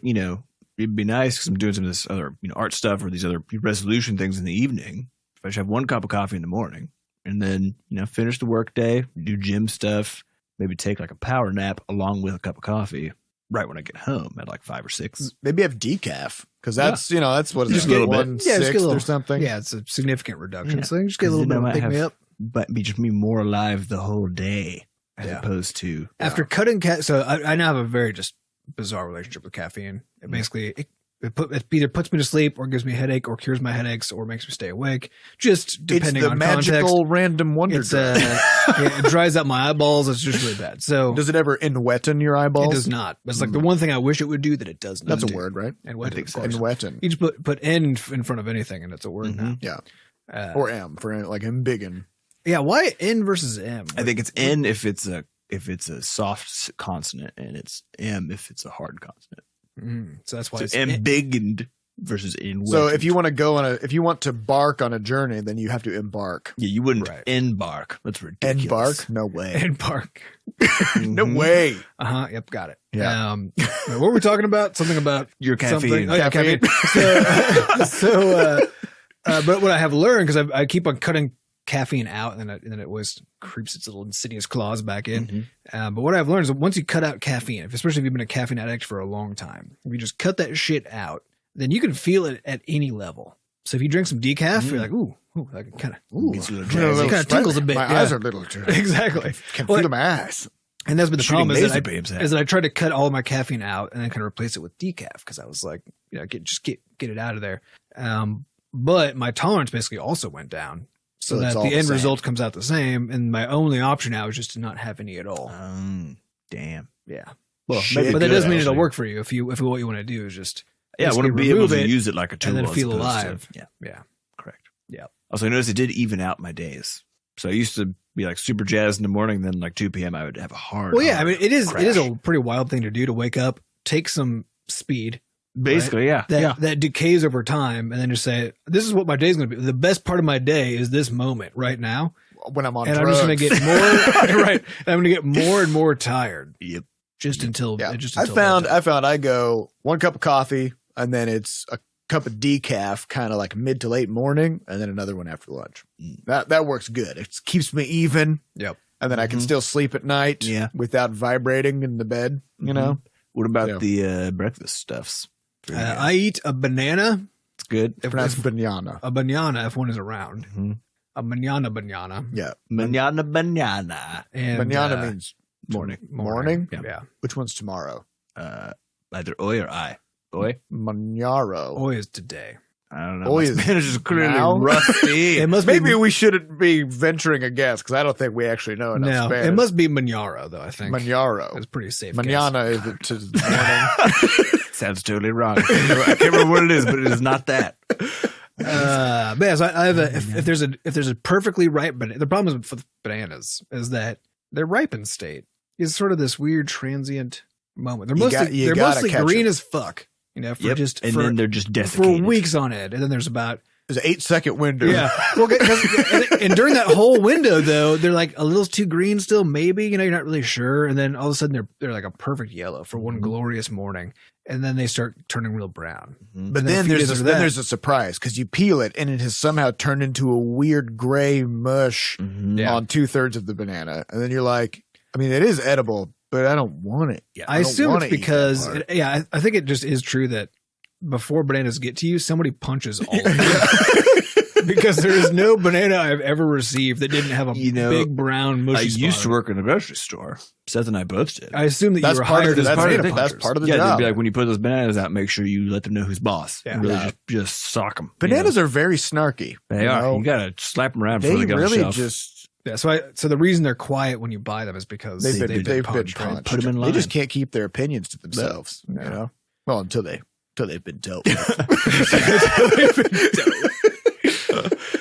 it'd be nice because I'm doing some of this other, art stuff or these other resolution things in the evening. If I should have one cup of coffee in the morning and then, finish the work day, do gym stuff, maybe take like a power nap along with a cup of coffee right when I get home at like 5 or 6. Maybe have decaf because that's, that's what it's Just a little bit. 1/6 Yeah, just get a little- or something. Yeah, it's a significant reduction. Yeah. So you just get a little Then bit I of might pick me have- up. But be just me more alive the whole day as Yeah. opposed to After cutting so I now have a very just bizarre relationship with caffeine. It basically it either puts me to sleep or gives me a headache or cures my headaches or makes me stay awake. Just depending on context. It's the magical random wonder drug. It dries out my eyeballs. It's just really bad. So does it ever enwetten your eyeballs? It does not. It's like the one thing I wish it would do that it does not. That's a word, right? Enwetten, of course. Enwetten. You just put N in front of anything and it's a word now. Yeah. Or M for like embiggen. Yeah. Why N versus M? I think it's N if it's a soft consonant, and it's M if it's a hard consonant. So that's why it's embiggened versus in. So if you want to bark on a journey, then you have to embark. Yeah, you wouldn't embark. That's ridiculous. Embark? No way. Embark. No way. Yep. Got it. Yeah. What were we talking about? Something about your caffeine. Oh, yeah, caffeine. But what I have learned, because I keep on cutting caffeine out, and then it always creeps its little insidious claws back in. But what I've learned is that once you cut out caffeine, especially if you've been a caffeine addict for a long time, if you just cut that shit out, then you can feel it at any level. So if you drink some decaf, you're like, ooh, that kind of tingles a bit. My eyes are a little too. Exactly. Can feel my eyes. And that's been the problem is that I tried to cut all my caffeine out and then kind of replace it with decaf because I was like, get it out of there. But my tolerance basically also went down. So that the end result comes out the same, and my only option now is just to not have any at all. Damn. Yeah. Well, but that doesn't mean it'll work for you if what you want to do is just I want to be able to use it like a tool and then feel alive. Yeah. Correct. Yeah. Also, I noticed it did even out my days. So I used to be like super jazzed in the morning, then like 2 p.m. I would have a hard. Well, yeah. I mean, it is a pretty wild thing to do to wake up, take some speed. Basically, right? That decays over time, and then just say, "This is what my day is going to be. The best part of my day is this moment right now when I'm on and drugs." I'm just going to get more right. I'm going to get more and more tired. Yep. Just until I found I go 1 cup of coffee, and then it's a cup of decaf, kind of like mid to late morning, and then another one after lunch. That works good. It keeps me even. Yep. And then I can still sleep at night. Without vibrating in the bed. You know. What about the breakfast stuffs? I eat a banana. It's good. It's pronounced banana. A banana if one is around. A banana. Yeah. Banana. And banana means morning. Morning? Yeah. Which one's tomorrow? Either oi or I. Oi? Manjaro. Oi is today. I don't know. Oi My Spanish is clearly rusty. It must Maybe we shouldn't be venturing a guess because I don't think we actually know enough Spanish. It must be Manjaro, though, I think. Manjaro. It's pretty safe. Manana is it to the morning. Sounds totally wrong. I can't remember what it is, but it is not that. But yeah, so I have if there's a perfectly ripe banana, the problem with bananas is that their ripened state is sort of this weird transient moment. They're mostly green as fuck, you know, then they're just desiccated for weeks on end, and then there's an 8-second window. Yeah. Well, and during that whole window, though, they're like a little too green still, maybe, you know, you're not really sure. And then all of a sudden they're like a perfect yellow for one glorious morning. And then they start turning real brown. But then there's a surprise because you peel it and it has somehow turned into a weird gray mush on 2/3 of the banana. And then you're like, I mean, it is edible, but I don't want it. Yeah, I assume it's because, I think it just is true that before bananas get to you, somebody punches all of them. Because there is no banana I've ever received that didn't have a big brown mushy spot. I used to work in a grocery store. Seth and I both did. I assume that you were hired as banana punchers. That's part of the job. job. They'd be like, when you put those bananas out, make sure you let them know who's boss. Yeah. And really just sock them. Bananas are very snarky. They are. You got to slap them around before they get on the shelf. Yeah, so the reason they're quiet when you buy them is because they've been punched. Right? Put them in line. They just can't keep their opinions to themselves. You know, well, until they've been told.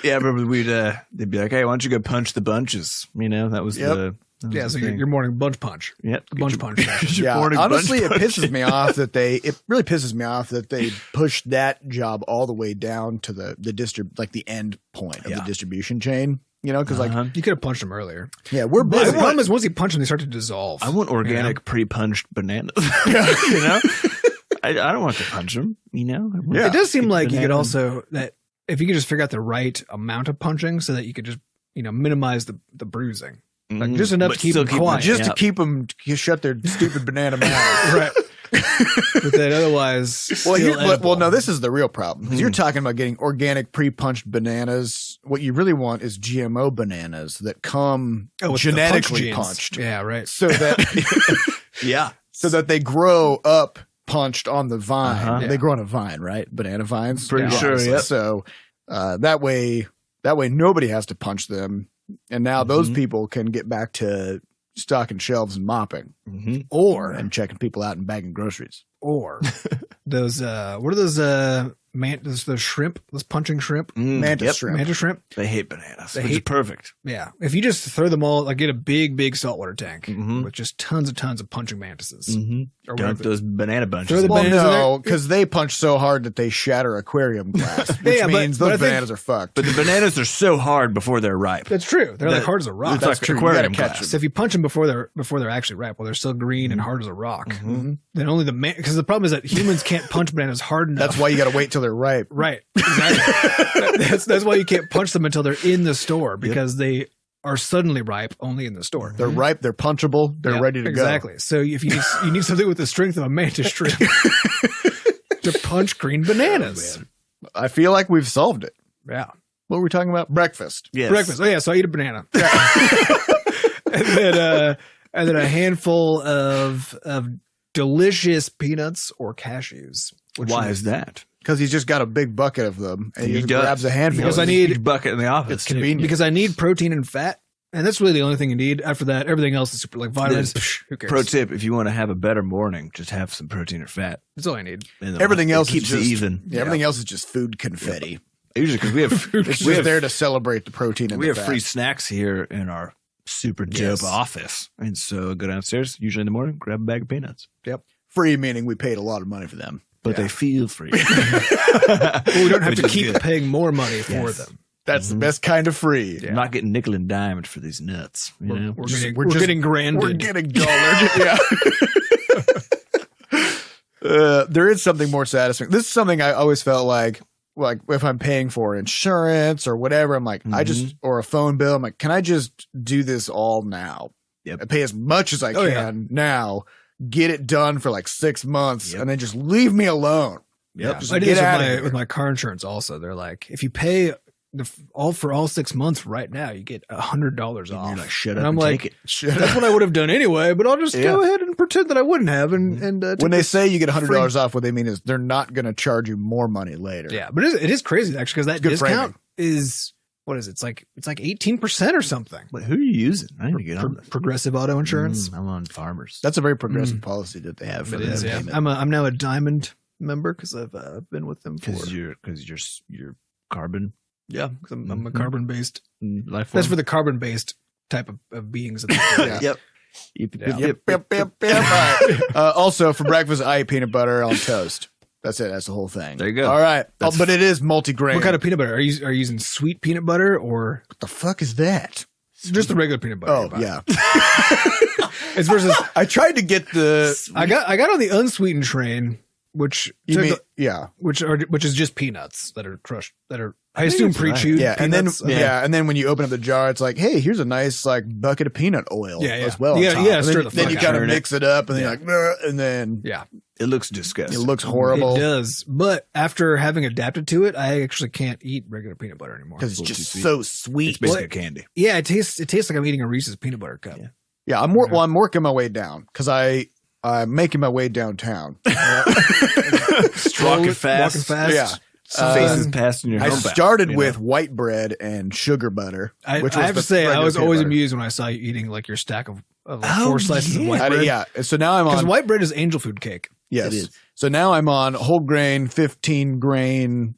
Yeah, I remember they'd be like, "Hey, why don't you go punch the bunches?" You know, that was the so your morning bunch punch. Yep, bunch punch. Yeah, honestly, it pisses me off that it really pisses me off that they pushed that job all the way down to the end point of the distribution chain. You know, because you could have punched them earlier. Yeah, we're busy. The problem is once you punch them, they start to dissolve. I want organic pre-punched bananas. You know, I don't want to punch them. You know, it does seem like you could also that if you could just figure out the right amount of punching so that you could just minimize the bruising, like just enough to keep them quiet, just to keep them shut their stupid banana mouths, right? But then otherwise, no, this is the real problem because you're talking about getting organic pre-punched bananas. What you really want is GMO bananas that come genetically punched. Yeah, right. So that So that they grow up punched on the vine. Uh-huh. They grow on a vine, right? Banana vines. Pretty sure, obviously. yeah. So that way nobody has to punch them. And now those people can get back to stocking shelves and mopping. Or And checking people out and bagging groceries. or those what are those shrimp, those punching shrimp, Mantis shrimp. mantis shrimp. They hate bananas. They Which is hate- perfect. Yeah, if you just throw them all, like get a big saltwater tank with just tons of punching mantises. Or Dunk whatever. those banana bunches. Throw the in Well, bananas in no, there. because they punch so hard that they shatter aquarium glass, which Yeah, means but I those think- bananas are fucked. But the bananas are so hard before they're ripe. That's true. They're like That- hard as a rock. It's like true. You aquarium gotta catch glass. So if you punch them before they're actually ripe, while they're still green and hard as a rock, then only because the problem is that humans can't punch bananas hard enough. That's why you got to wait till they're ripe. Right. Exactly. that's why you can't punch them until they're in the store because they are suddenly ripe only in the store. They're ripe. They're punchable. They're Yep, ready to exactly. So if you need something with the strength of a mantis shrimp to punch green bananas. go. I feel like we've solved it. Yeah. What were we talking about? Breakfast. Yes. Breakfast. Oh yeah, so I eat a banana. and then a handful of delicious peanuts or cashews. Why is that? Because he's just got a big bucket of them, and he just does. grabs a handful. Because of I them. need- Huge bucket in the office. It's convenient. Because I need protein and fat, and that's really the only thing you need. After that, everything else is super like vitamins. Who cares? Pro tip: if you want to have a better morning, just have some protein or fat. That's all I need. And Everything it else keeps is just, it even. Yeah, everything else is just food confetti. Usually, because we have It's just there to celebrate the protein and we the have fat. free snacks here in our super dope Yes. office, and so go downstairs. Usually in the morning, grab a bag of peanuts. Free meaning we paid a lot of money for them. But they feel free. Well, we don't have Which to is keep good. paying more money for Yes. them. That's the best kind of free. I'm not getting nickel and dimed for these nuts. You know? We're we're just- getting granded. We're getting dollared. Yeah. There is something more satisfying. This is something I always felt like if I'm paying for insurance or whatever, I'm like, or a phone bill, I'm like, can I just do this all now? Yep. I pay as much as I can now, get it done for like 6 months, and then just leave me alone. Yep. Just I did get this out of here. with my car insurance also. They're like, if you pay all 6 months right now, you get $100 off. You're like, shut And up I'm and like, take it. that's what I would have done anyway, but I'll just go ahead and pretend that I wouldn't have. And When they say you get $100 off, what they mean is they're not going to charge you more money later. yeah, but it is crazy actually because that good discount framing. is what is it? It's like 18% or something. Wait, who are you using? I need to get on this. Progressive auto insurance. I'm on Farmers. That's a very progressive policy that they have for It them. is. Yeah, I'm now a diamond member because I've been with them for. Because you're carbon Yeah, because I'm a carbon based. life form. That's for the carbon based type of beings. Yeah. Yep. Yep. All right. Also, for breakfast, I eat peanut butter on toast. That's it. That's the whole thing. There you go. All right. But it is multigrain. What kind of peanut butter are you using? Sweet peanut butter or What the fuck is that? just the regular peanut butter? Oh, you buy? yeah. It's versus. I tried to get the. I got on the unsweetened train, which You mean, which is just peanuts that are crushed that are I assume that's right. pre-chewed. Yeah, and then peanuts. and then when you open up the jar, it's like, hey, here's a nice like bucket of peanut oil as well. on Yeah, top. yeah, And stir then, the then fuck you out. kind of Turn it. mix it up, and then you're like, "Bleh," and then yeah, It looks disgusting. it looks horrible it does. But after having adapted to it, I actually can't eat regular peanut butter anymore. because it's little just too so It's sweet. basically candy. Yeah, it tastes like I'm eating a Reese's peanut butter cup. Yeah. Yeah, I'm working my way down because I'm making my way downtown. Walking fast. Walking fast. Yeah. Faces past in your I home started with white bread and sugar butter. I which have was to say, I regular was peanut always butter. amused when I saw you eating like your stack of like Oh, 4 slices of yeah. white I bread. did- yeah. So now I'm Because on. white bread is angel food cake. Yes. It is. So now I'm on whole grain, 15 grain.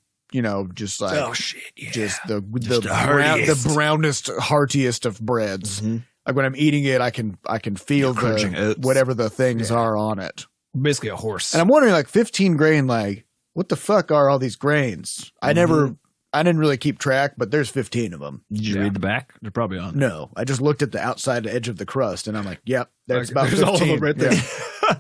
Just like Oh shit! Yeah. just the the heartiest. brownest, heartiest of breads. Like when I'm eating it, I can feel crunching oats. whatever the things are on it. Basically a horse. And I'm wondering, like 15 grain, like what the fuck are all these grains? I didn't really keep track, but there's 15 of them. Did you read the back? They're probably on. No, I just looked at the outside edge of the crust, and I'm like, yep, there's about There's 15 all of them right there. Yeah.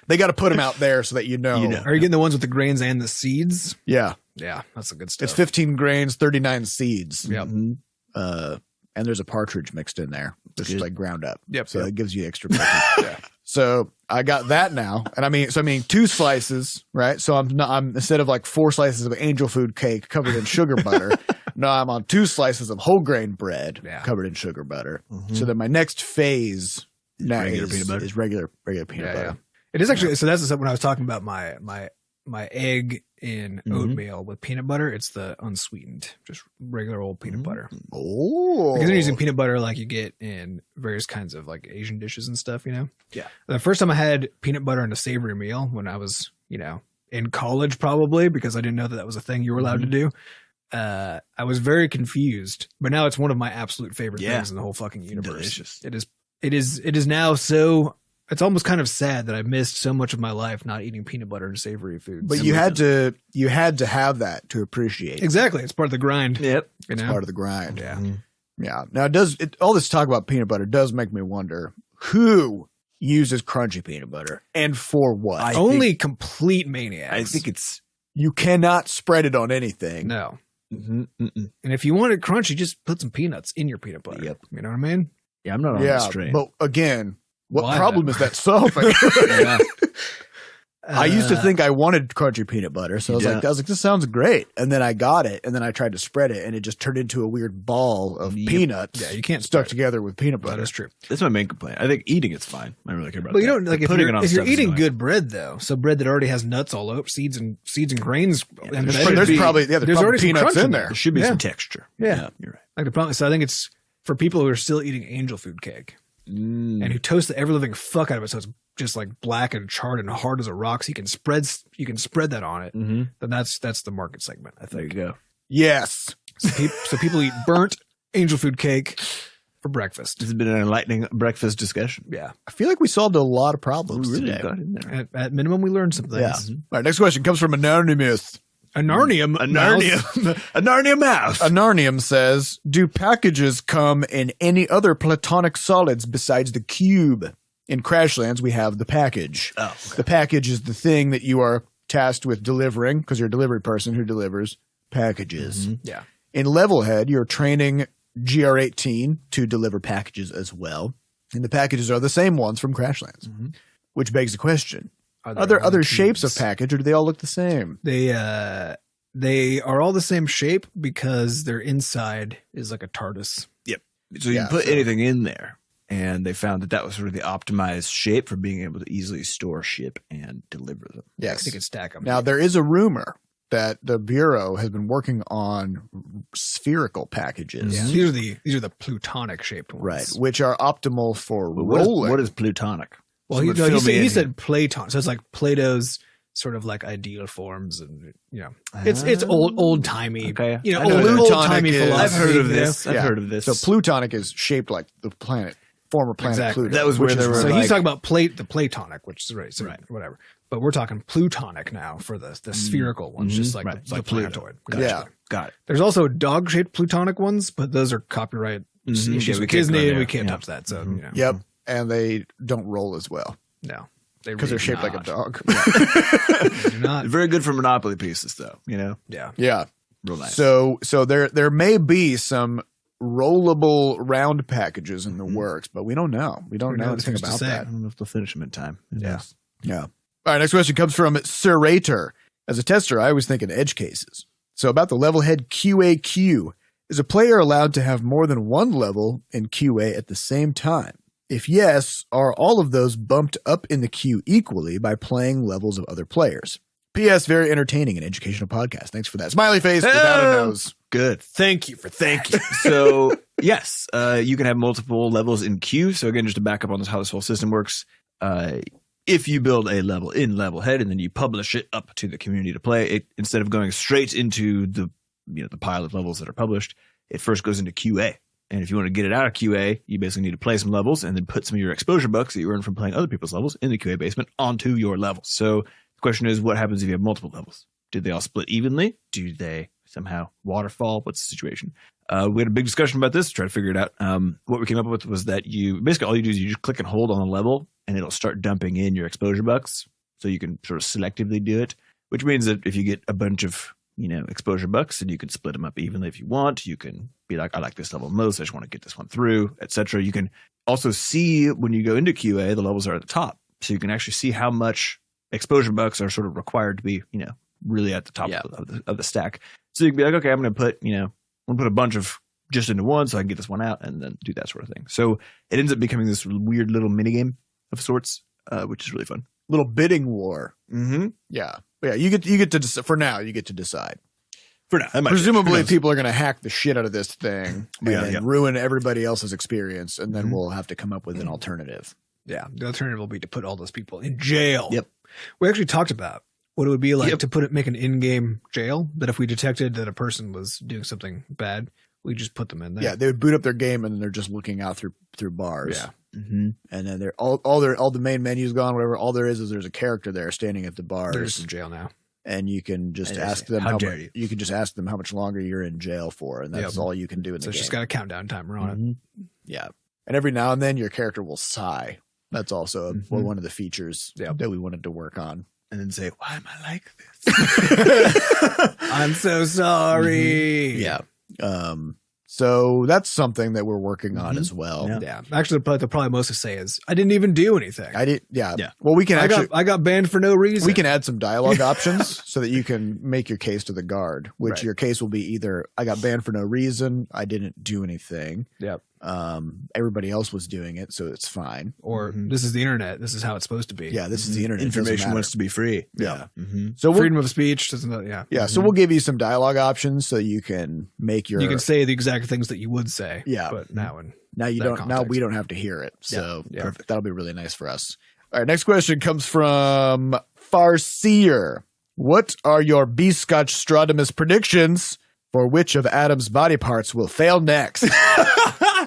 They got to put them out there so that you know. Are you getting the ones with the grains and the seeds? Yeah, Yeah, that's the good stuff. it's 15 grains, 39 seeds. Yep. And there's a partridge mixed in there, just like ground up. Yep, So yep. it gives you extra protein. So I got that now, and I mean 2 slices, right? So I'm instead of like 4 slices of angel food cake covered in sugar butter, no, I'm on 2 slices of whole grain bread covered in sugar butter. So then my next phase now Regular is peanut butter? is regular peanut butter. It is actually, so that's when I was talking about my egg in oatmeal with peanut butter. It's the unsweetened, just regular old peanut butter. Oh, because they're using peanut butter like you get in various kinds of like Asian dishes and stuff, you know? Yeah. The first time I had peanut butter in a savory meal when I was, you know, in college probably, because I didn't know that was a thing you were allowed to do. I was very confused, but now it's one of my absolute favorite things in the whole fucking universe. Delicious. It is now so. It's almost kind of sad that I missed so much of my life not eating peanut butter and savory foods. But you had to have that to appreciate it. Exactly. It's part of the grind. Yep. You It's know? part of the grind. Yeah. Yeah. Now, all this talk about peanut butter does make me wonder who uses crunchy peanut butter and for what? Only complete maniacs. I think it's You cannot spread it on anything. no. And if you want it crunchy, just put some peanuts in your peanut butter. Yep. You know what I mean? yeah. I'm not on this train. but again, what Why problem then? is that solving? yeah. I used to think I wanted crunchy peanut butter, so I was Yeah. like, this sounds great. And then I got it, and then I tried to spread it, and it just turned into a weird ball of peanuts. Yeah, you can't stuck spread it. together with peanut butter. That is true. That's my main complaint. I think eating it's fine. I don't really care about. But you that. don't like But if putting you're, it on if you're stuff is eating annoying. good bread though. So bread that already has nuts all over, seeds and grains. and there's veggies. There's probably There's already some peanuts crunch in in there. There should be Yeah. some texture. Yeah. You're right. Like the problem. So I think it's for people who are still eating angel food cake and who toast the ever living fuck out of it, so it's just like black and charred and hard as a rock. So you can spread that on it. Mm-hmm. Then that's the market segment. I There you think. go. Yes. So people eat burnt angel food cake for breakfast. This has been an enlightening breakfast discussion. Yeah. I feel like we solved a lot of problems We really today. got in there. At minimum, we learned some things. Yeah. All right, next question comes from Anonymous. A Narnium. A mouse. Narnia, a Narnia mouse. Anarnium says, do packages come in any other platonic solids besides the cube? In Crashlands, we have the package. Oh, okay. The package is the thing that you are tasked with delivering because you're a delivery person who delivers packages. Yeah. In Levelhead, you're training GR18 to deliver packages as well. And the packages are the same ones from Crashlands, which begs the question. Are there other shapes of package or do they all look the same? They are all the same shape because their inside is like a TARDIS. So you Yeah, can put so- anything in there, and they found that was sort of the optimized shape for being able to easily store, ship, and deliver them. Yes. You can stack them. Now, there is a rumor that the Bureau has been working on spherical packages. yeah, these are the plutonic shaped ones. Right, which are optimal for But rolling. what is plutonic? Well, Someone fill me in he here. said Platon, so it's like Plato's sort of like ideal forms, and you know, it's old timey. Okay. You know, I know that. old timey Plutonic is- philosophy. I've heard of you know? this. I've Yeah. heard of this. So plutonic is shaped like the former planet Exactly. Pluto. That was where which they is were So really- like- he's talking about the Platonic, which is right, so Right. whatever. But we're talking plutonic now for the spherical ones, just like Right. the Like planetoid. Gotcha. Yeah. Got it. There's also dog shaped plutonic ones, but those are copyright issues Yeah, we with can't go Disney. there. We can't Yeah. touch that. So you know, Yep, and they don't roll as well no, they because they're really shaped do like a not. dog. They do not. Very good for Monopoly pieces, though. You know, Yeah. Yeah. real nice. So there may be some rollable round packages in the works, but we don't know. We don't Who know knows? anything Who's to about say? I that. don't know if they'll finish them in time. Who Yeah. knows? Yeah. All right, next question comes from Cerator. As a tester, I always think in edge cases. So about the Levelhead QAQ, is a player allowed to have more than one level in QA at the same time? If yes, are all of those bumped up in the queue equally by playing levels of other players? P.S. Very entertaining and educational podcast. Thanks for that. Smiley face without a nose. Good. Thank you for Thank you. So, yes, you can have multiple levels in queue. So, again, just to back up on this, how this whole system works, if you build a level in Levelhead and then you publish it up to the community to play, it instead of going straight into the pile of levels that are published, it first goes into QA. And if you want to get it out of QA, you basically need to play some levels and then put some of your exposure bucks that you earn from playing other people's levels in the QA basement onto your levels. So the question is, what happens if you have multiple levels? Did they all split evenly? Do they somehow waterfall? What's the situation? We had a big discussion about this to try to figure it out. What we came up with was that basically all you do is you just click and hold on a level and it'll start dumping in your exposure bucks. So you can sort of selectively do it, which means that if you get a bunch of exposure bucks, and you can split them up evenly if you want. You can be like, I like this level most. I just want to get this one through, etc. You can also see when you go into QA, the levels are at the top. So you can actually see how much exposure bucks are sort of required to be, really at the top of the stack. So you can be like, okay, I'm going to put a bunch of just into one so I can get this one out and then do that sort of thing. So it ends up becoming this weird little mini game of sorts, which is really fun. little bidding war. Mm-hmm. Yeah. But yeah, you get to for now. You get to decide. For now, Presumably, people are going to hack the shit out of this thing and ruin everybody else's experience, and then we'll have to come up with an alternative. Yeah, the alternative will be to put all those people in jail. Yep. We actually talked about what it would be like to make an in-game jail. That if we detected that a person was doing something bad, we just put them in there. Yeah, they would boot up their game, and then they're just looking out through bars. Yeah. Mm-hmm. And then they're all the main menu's gone. Whatever. All there is there's a character there standing at the bars. They're just in jail now. And you can just ask them you can just ask them how much longer you're in jail for, and that's all you can do in the game. So it's just got a countdown timer on it. Yeah. And every now and then your character will sigh. That's also one of the features that we wanted to work on. And then say, why am I like this? I'm so sorry. Yeah. So that's something that we're working on as well. Yeah. Actually, the probably most to say is I didn't even do anything. I did. Yeah. Well, we can I got banned for no reason. We can add some dialogue options so that you can make your case to the guard, which your case will be either I got banned for no reason, I didn't do anything. Yep. Everybody else was doing it, so it's fine. Or this is the internet. This is how it's supposed to be. Yeah, this is the internet. Information wants to be free. Yeah. So freedom of speech doesn't. Yeah. So we'll give you some dialogue options so you can make your. You can say the exact things that you would say. Yeah. But now you don't. Context. Now we don't have to hear it. So perfect. That'll be really nice for us. All right. Next question comes from Farseer. What are your Butterscotch Stradamus predictions for which of Adam's body parts will fail next?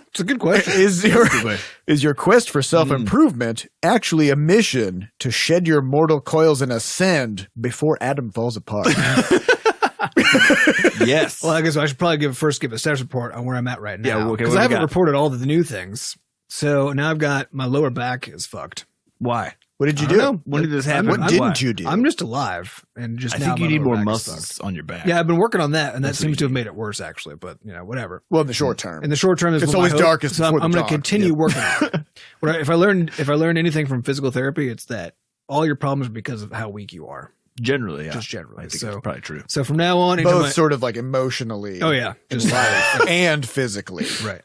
It's a good question. Is your quest for self-improvement actually a mission to shed your mortal coils and ascend before Adam falls apart? Yes. Well, I guess I should probably give a status report on where I'm at right now. Yeah, okay. Because I haven't reported all of the new things. So now I've got my lower back is fucked. Why? What did you do? When did this happen? What didn't you do? I'm just alive, and just I now think you need more muscles on your back. Yeah, I've been working on that, and that seems to have made it worse, actually. But whatever. Well, in the short term. In the short term, it's always darkest. So I'm going to continue working on it. If I learned anything from physical therapy, it's that all your problems are because of how weak you are. Generally, yeah. Just generally. I think that's probably true. So from now on, both sort of like emotionally. Oh yeah, just and physically. Right.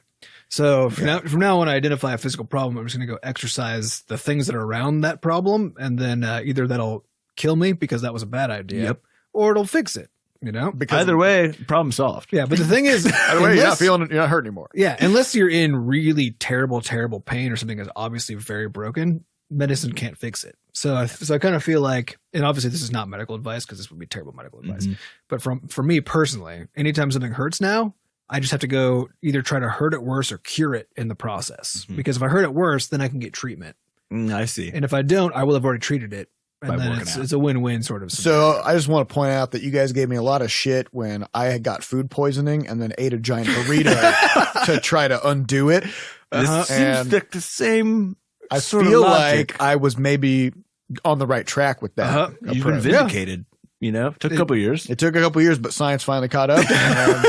So from now on, I identify a physical problem. I'm just going to go exercise the things that are around that problem, and then either that'll kill me because that was a bad idea, or it'll fix it. Because either way, problem solved. Yeah, but the thing is, either way, you're not hurt anymore. Yeah, unless you're in really terrible pain or something that's obviously very broken, medicine can't fix it. So I kind of feel like, and obviously this is not medical advice because this would be terrible medical advice. But for me personally, anytime something hurts now, I just have to go either try to hurt it worse or cure it in the process. Because if I hurt it worse, then I can get treatment. I see. And if I don't, I will have already treated it. And then it's a win-win sort of scenario. So I just want to point out that you guys gave me a lot of shit when I got food poisoning and then ate a giant burrito to try to undo it. This seems like the same. I feel like I was maybe on the right track with that. You've been vindicated. It took a couple of years. It took a couple of years, but science finally caught up. And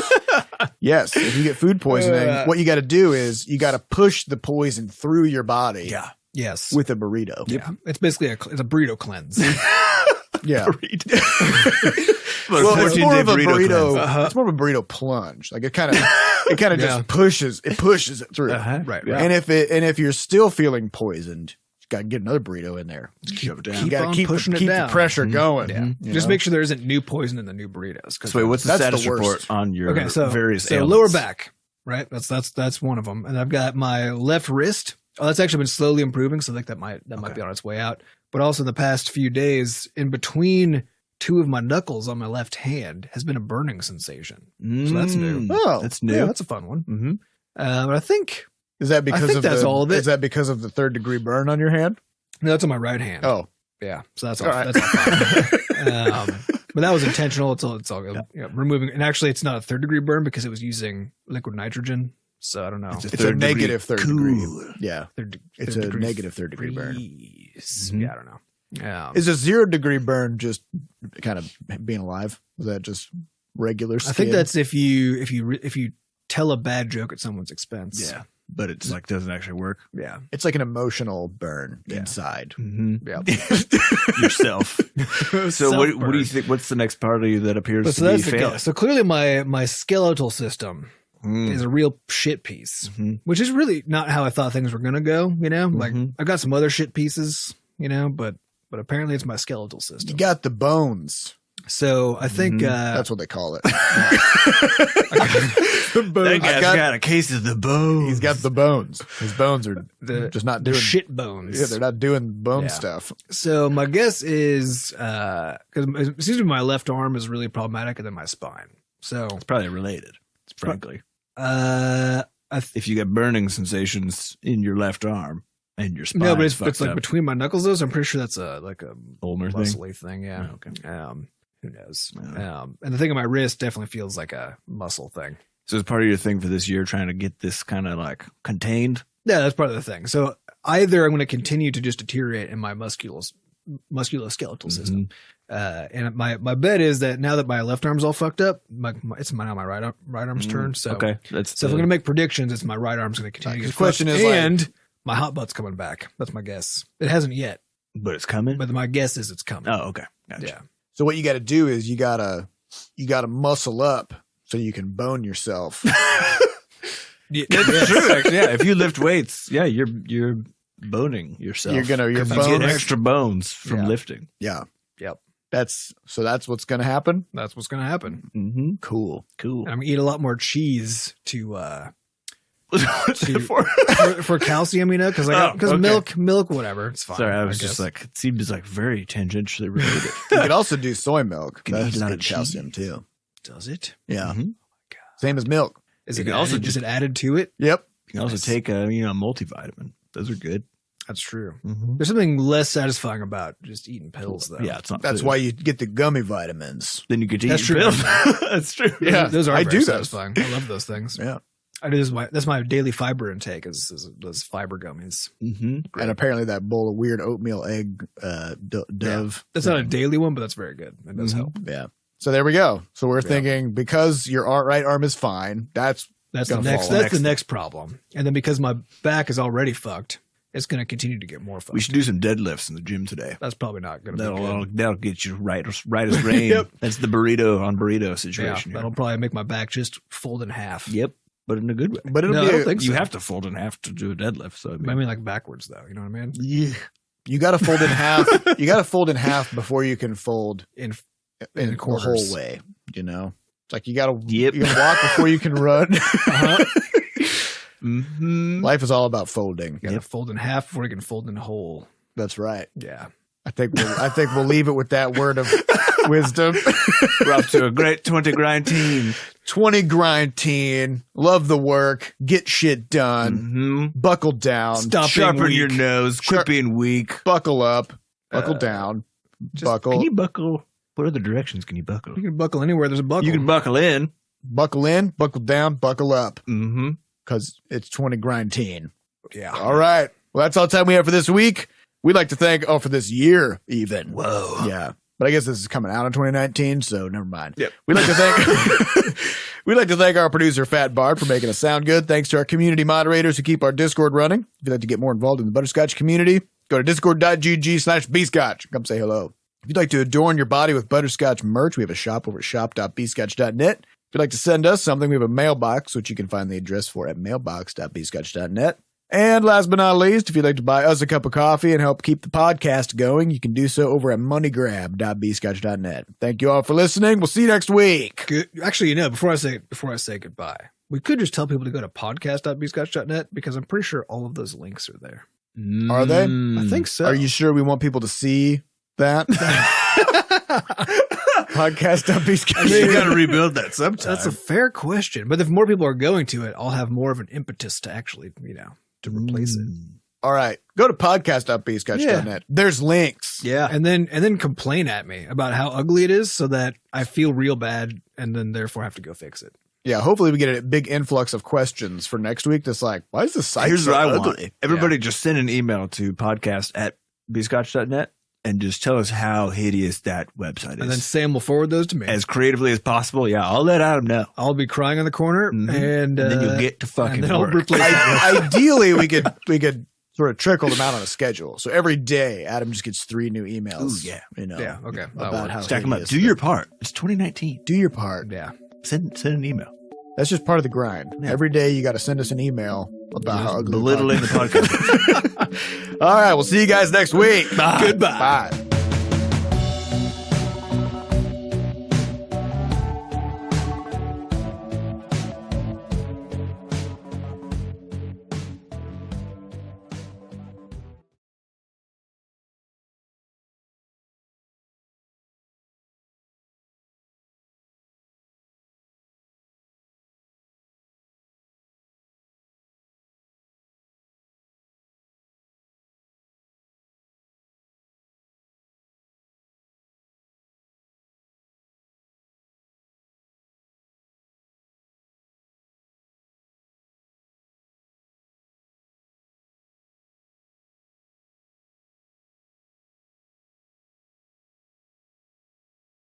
yes, if you get food poisoning, what you got to do is you got to push the poison through your body. Yeah. Yes. With a burrito. Yeah. It's basically it's a burrito cleanse. Yeah. Well, it's more of a burrito. It's more of a burrito plunge. Like it kind of just pushes it through. Right. And if you're still feeling poisoned, you got to get another burrito in there. Shove it down. You got to keep the pressure going. Yeah. Just make sure there isn't new poison in the new burritos. So wait, what's the status report on your various ailments? Lower back, right? That's one of them. And I've got my left wrist. Oh, that's actually been slowly improving. So I think that might be on its way out. But also in the past few days, in between two of my knuckles on my left hand has been a burning sensation. So that's new. Oh, that's new. Yeah, that's a fun one. But I think that's all of it. Is that because of the 3rd-degree burn on your hand? No, that's on my right hand. Oh, yeah. So that's all. Right. That's all fine. But that was intentional. It's all good. Yeah, removing, and actually, it's not a 3rd-degree burn because it was using liquid nitrogen. So I don't know. It's a negative 3rd degree. Yeah, it's a negative 3rd-degree burn. Yeah, I don't know. Is a 0-degree burn just kind of being alive? Was that just regular skin? I think that's if you tell a bad joke at someone's expense. Yeah, but it's like doesn't actually work. Yeah, it's like an emotional burn inside. Yeah, yourself. So what do you think? What's the next part of you that appears to be failing? So clearly, my skeletal system is a real shit piece, which is really not how I thought things were gonna go. Like I've got some other shit pieces, but but apparently it's my skeletal system. You got the bones. So I think that's what they call it. That guy's got a case of the bones. He's got the bones. His bones are just not doing shit bones. Yeah, they're not doing bone stuff. So my guess is because it seems to me my left arm is really problematic, and then my spine. So it's probably related, frankly. If you get burning sensations in your left arm and your spine, no, but it's like between my knuckles. Those I'm pretty sure that's a ulnar muscly thing. Yeah. Oh, okay. Who knows? And the thing on my wrist definitely feels like a muscle thing. So it's part of your thing for this year, trying to get this kind of like contained. Yeah, that's part of the thing. So either I'm going to continue to just deteriorate in my musculoskeletal system, and my bet is that now that my left arm's all fucked up, it's now my right arm's turn. So okay, so if I'm going to make predictions, it's my right arm's going to continue. The question is, and my hot butt's coming back. That's my guess. It hasn't yet, but it's coming. But my guess is it's coming. Oh, okay, gotcha. Yeah. So what you got to do is you gotta muscle up so you can bone yourself. That's true. Actually, yeah, if you lift weights, you're boning yourself. You're get extra bones from lifting. Yeah. Yep. That's what's gonna happen. That's what's gonna happen. Mm-hmm. Cool. And I'm gonna eat a lot more cheese to for calcium, because milk, whatever. It's fine. Sorry, I was just like, it seemed like very tangentially related. You could also do soy milk. That's a lot of calcium too. Does it? Yeah. Mm-hmm. Same as milk. Is it added to it? Yep. You can also take a multivitamin. Those are good. That's true. Mm-hmm. There's something less satisfying about just eating pills, though. Yeah, it's not. That's why you get the gummy vitamins. Then you get to eat true. pills. That's true. Yeah, those are I very do satisfying. I love those things. Yeah. I do that's my daily fiber intake is those fiber gummies. Mm-hmm. And apparently that bowl of weird oatmeal egg dove. Yeah. That's not a daily one, but that's very good. It does help. Yeah. So there we go. So we're thinking because your right arm is fine, that's the next problem. And then because my back is already fucked, it's going to continue to get more fucked. We should do some deadlifts in the gym today. That's probably not going to be good. That'll get you right as rain. Yep. That's the burrito on burrito situation. Yeah, that'll probably make my back just fold in half. Yep. But in a good way. But I don't think you have to fold in half to do a deadlift. So I mean like backwards though. You know what I mean? Yeah. You got to fold in half. You got to fold in half before you can fold in the whole way. You know, it's like you got to you can walk before you can run. Mm-hmm. Life is all about folding. You got to fold in half before you can fold in whole. That's right. Yeah. I think we'll leave it with that word of wisdom. We're off to a great 20 grind team. 20 grind teen. Love the work. Get shit done. Mm-hmm. Buckle down. Stop sharpen your nose. Quit being weak. Buckle up. Buckle down. Buckle. Can you buckle? What other directions can you buckle? You can buckle anywhere there's a buckle. You can buckle in. Buckle in. Buckle down. Buckle up. Mm-hmm. Because it's 20 grind teen. Yeah. All right. Well, that's all the time we have for this week. We'd like to thank, for this year even. Whoa. Yeah. But I guess this is coming out in 2019, so never mind. Yep. We'd like to thank our producer, Fat Bard, for making us sound good. Thanks to our community moderators who keep our Discord running. If you'd like to get more involved in the Butterscotch community, go to discord.gg/bscotch. Come say hello. If you'd like to adorn your body with Butterscotch merch, we have a shop over at shop.bscotch.net. If you'd like to send us something, we have a mailbox, which you can find the address for at mailbox.bscotch.net. And last but not least, if you'd like to buy us a cup of coffee and help keep the podcast going, you can do so over at moneygrab.bscotch.net. Thank you all for listening. We'll see you next week. Good. Actually, before I say goodbye, we could just tell people to go to podcast.bscotch.net because I'm pretty sure all of those links are there. Are they? I think so. Are you sure we want people to see that? Podcast.bscotch. I mean, you got to rebuild that sometime. That's a fair question. But if more people are going to it, I'll have more of an impetus to actually, to replace it. All right. Go to podcast.bscotch.net. Yeah. There's links. Yeah. And then complain at me about how ugly it is so that I feel real bad and then therefore have to go fix it. Yeah. Hopefully we get a big influx of questions for next week. That's like, why is the site Here's so what I ugly? want. Everybody just send an email to podcast@bscotch.net and just tell us how hideous that website is. And then Sam will forward those to me. As creatively as possible. Yeah, I'll let Adam know. I'll be crying in the corner and then you'll get to fucking and then I'll work. replace that. Ideally, we could sort of trickle them out on a schedule. So every day, Adam just gets 3 new emails. Ooh, yeah. Yeah, okay. About how Stack them up. hideous Do your part. It's 2019. Do your part. Yeah. Send an email. That's just part of the grind. Yeah. Every day, you got to send us an email about how ugly belittling the podcast. All right, we'll see you guys next week. Bye. Goodbye. Bye.